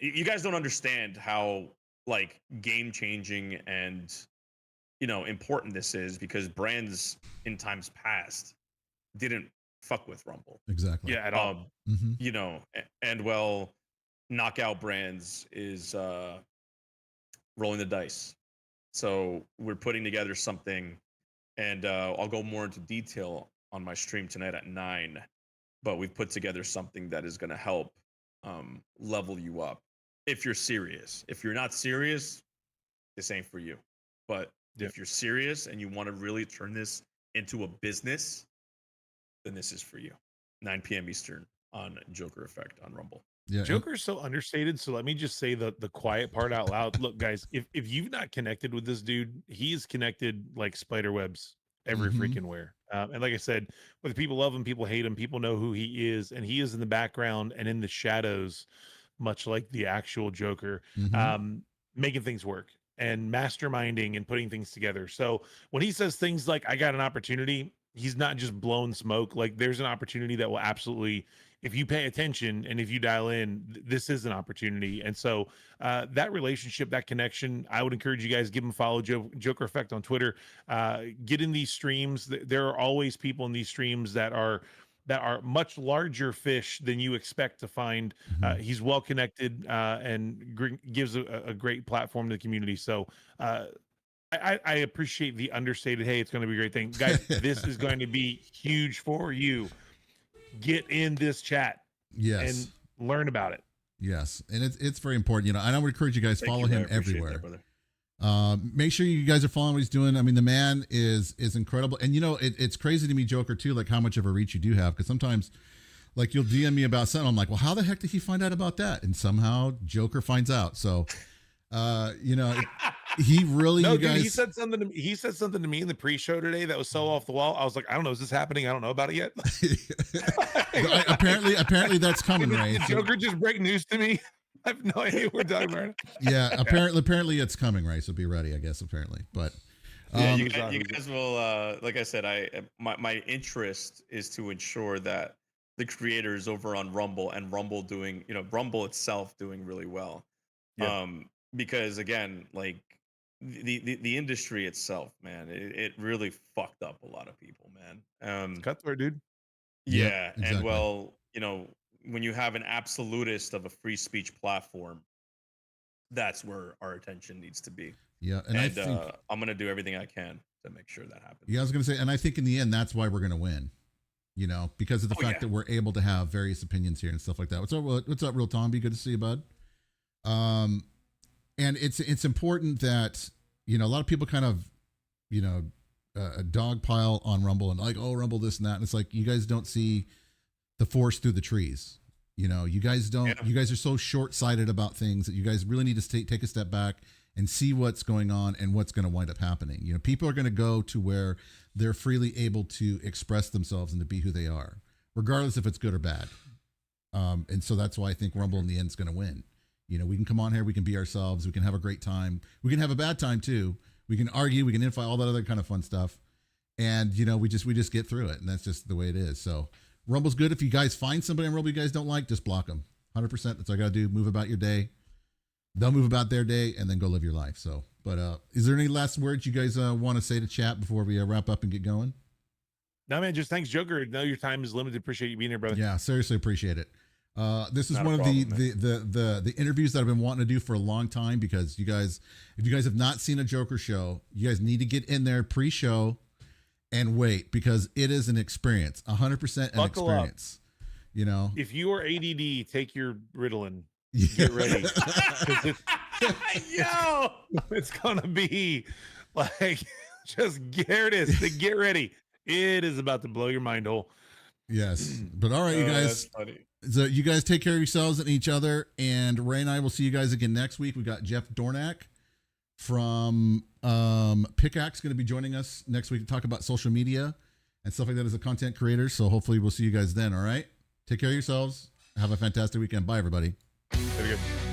you guys don't understand how like game changing and important this is, because brands in times past didn't fuck with Rumble.
Exactly.
Yeah, at all.
And Knockout Brands is rolling the dice. So we're putting together something, and I'll go more into detail on my stream tonight at 9. But we've put together something that is going to help level you up if you're serious. If you're not serious, this ain't for you. But if you're serious and you want to really turn this into a business, then this is for you. 9 p.m. Eastern on Joker Effect on Rumble.
Yeah,
Joker's so understated. So let me just say the quiet part out loud. Look, guys, if you've not connected with this dude, he's connected like spider webs every freaking where. And like I said, whether people love him, people hate him, people know who he is, and he is in the background and in the shadows, much like the actual Joker, making things work and masterminding and putting things together. So when he says things like, I got an opportunity, he's not just blowing smoke. Like there's an opportunity that will absolutely, if you pay attention and if you dial in, this is an opportunity. And so that relationship, that connection, I would encourage you guys, give him a follow, Joker Effect on Twitter. Get in these streams. There are always people in these streams that are much larger fish than you expect to find. He's well connected and gives a great platform to the community. So I appreciate the understated, hey, it's going to be a great thing. Guys, this is going to be huge for you. Get in this chat.
Yes.
And learn about it.
Yes. And it's very important. And I would encourage you guys, follow him everywhere.
That,
make sure you guys are following what he's doing. I mean, the man is incredible. And it's crazy to me, Joker, too, like how much of a reach you do have. Because sometimes like you'll DM me about something. I'm like, well, how the heck did he find out about that? And somehow Joker finds out. So, he really,
no,
you
dude,
guys.
He said something to me in the pre-show today that was so off the wall. I was like, I don't know, is this happening? I don't know about it yet.
apparently that's coming, right?
Did Joker just break news to me? I have no idea what we're talking about.
Yeah, apparently it's coming, right? So be ready, I guess. Apparently, but
you guys will. Like I said, my interest is to ensure that the creators over on Rumble and Rumble doing, Rumble itself doing really well. Yeah. Because again, like the industry itself, man, it really fucked up a lot of people, man.
Cutthroat, dude.
Yeah, exactly. And when you have an absolutist of a free speech platform that's where our attention needs to be.
Yeah, and I think
I'm gonna do everything I can to make sure that happens.
Yeah, I was gonna say, and I think in the end, that's why we're gonna win. You know, because of the fact that we're able to have various opinions here and stuff like that. What's up, Real Tomby? Good to see you, bud. And it's important that, you know, a lot of people kind of, you know, dogpile on Rumble and like, oh, Rumble this and that. And it's like, you guys don't see the forest through the trees. You know, you guys don't. You guys are so short-sighted about things that you guys really need to take a step back and see what's going on and what's going to wind up happening. You know, people are going to go to where they're freely able to express themselves and to be who they are, regardless if it's good or bad. And so that's why I think Rumble in the end is going to win. You know, we can come on here, we can be ourselves, we can have a great time, we can have a bad time too. We can argue, we can infight, all that other kind of fun stuff. And you know, we just get through it, and that's just the way it is. So Rumble's good. If you guys find somebody on Rumble you guys don't like, just block them. 100%. That's all I got to do. Move about your day. They'll move about their day and then go live your life. So, but is there any last words you guys want to say to chat before we wrap up and get going?
No, man, just thanks, Joker. I know your time is limited. Appreciate you being here, brother.
Yeah, seriously appreciate it. This is one of the interviews that I've been wanting to do for a long time, because you guys, if you guys have not seen a Joker show, you guys need to get in there pre-show and wait, because it is an experience, 100% an experience. You know,
if you are ADD, take your Ritalin. Get ready.
Yo,
it's gonna be like, just here it is. Get ready. It is about to blow your mind hole.
Yes, but all right, you guys. So you guys take care of yourselves and each other, and Ray and I will see you guys again next week. We got Jeff Dornack from Pickaxe going to be joining us next week to talk about social media and stuff like that as a content creator. So hopefully we'll see you guys then. All right, take care of yourselves. Have a fantastic weekend. Bye, everybody.
Very good.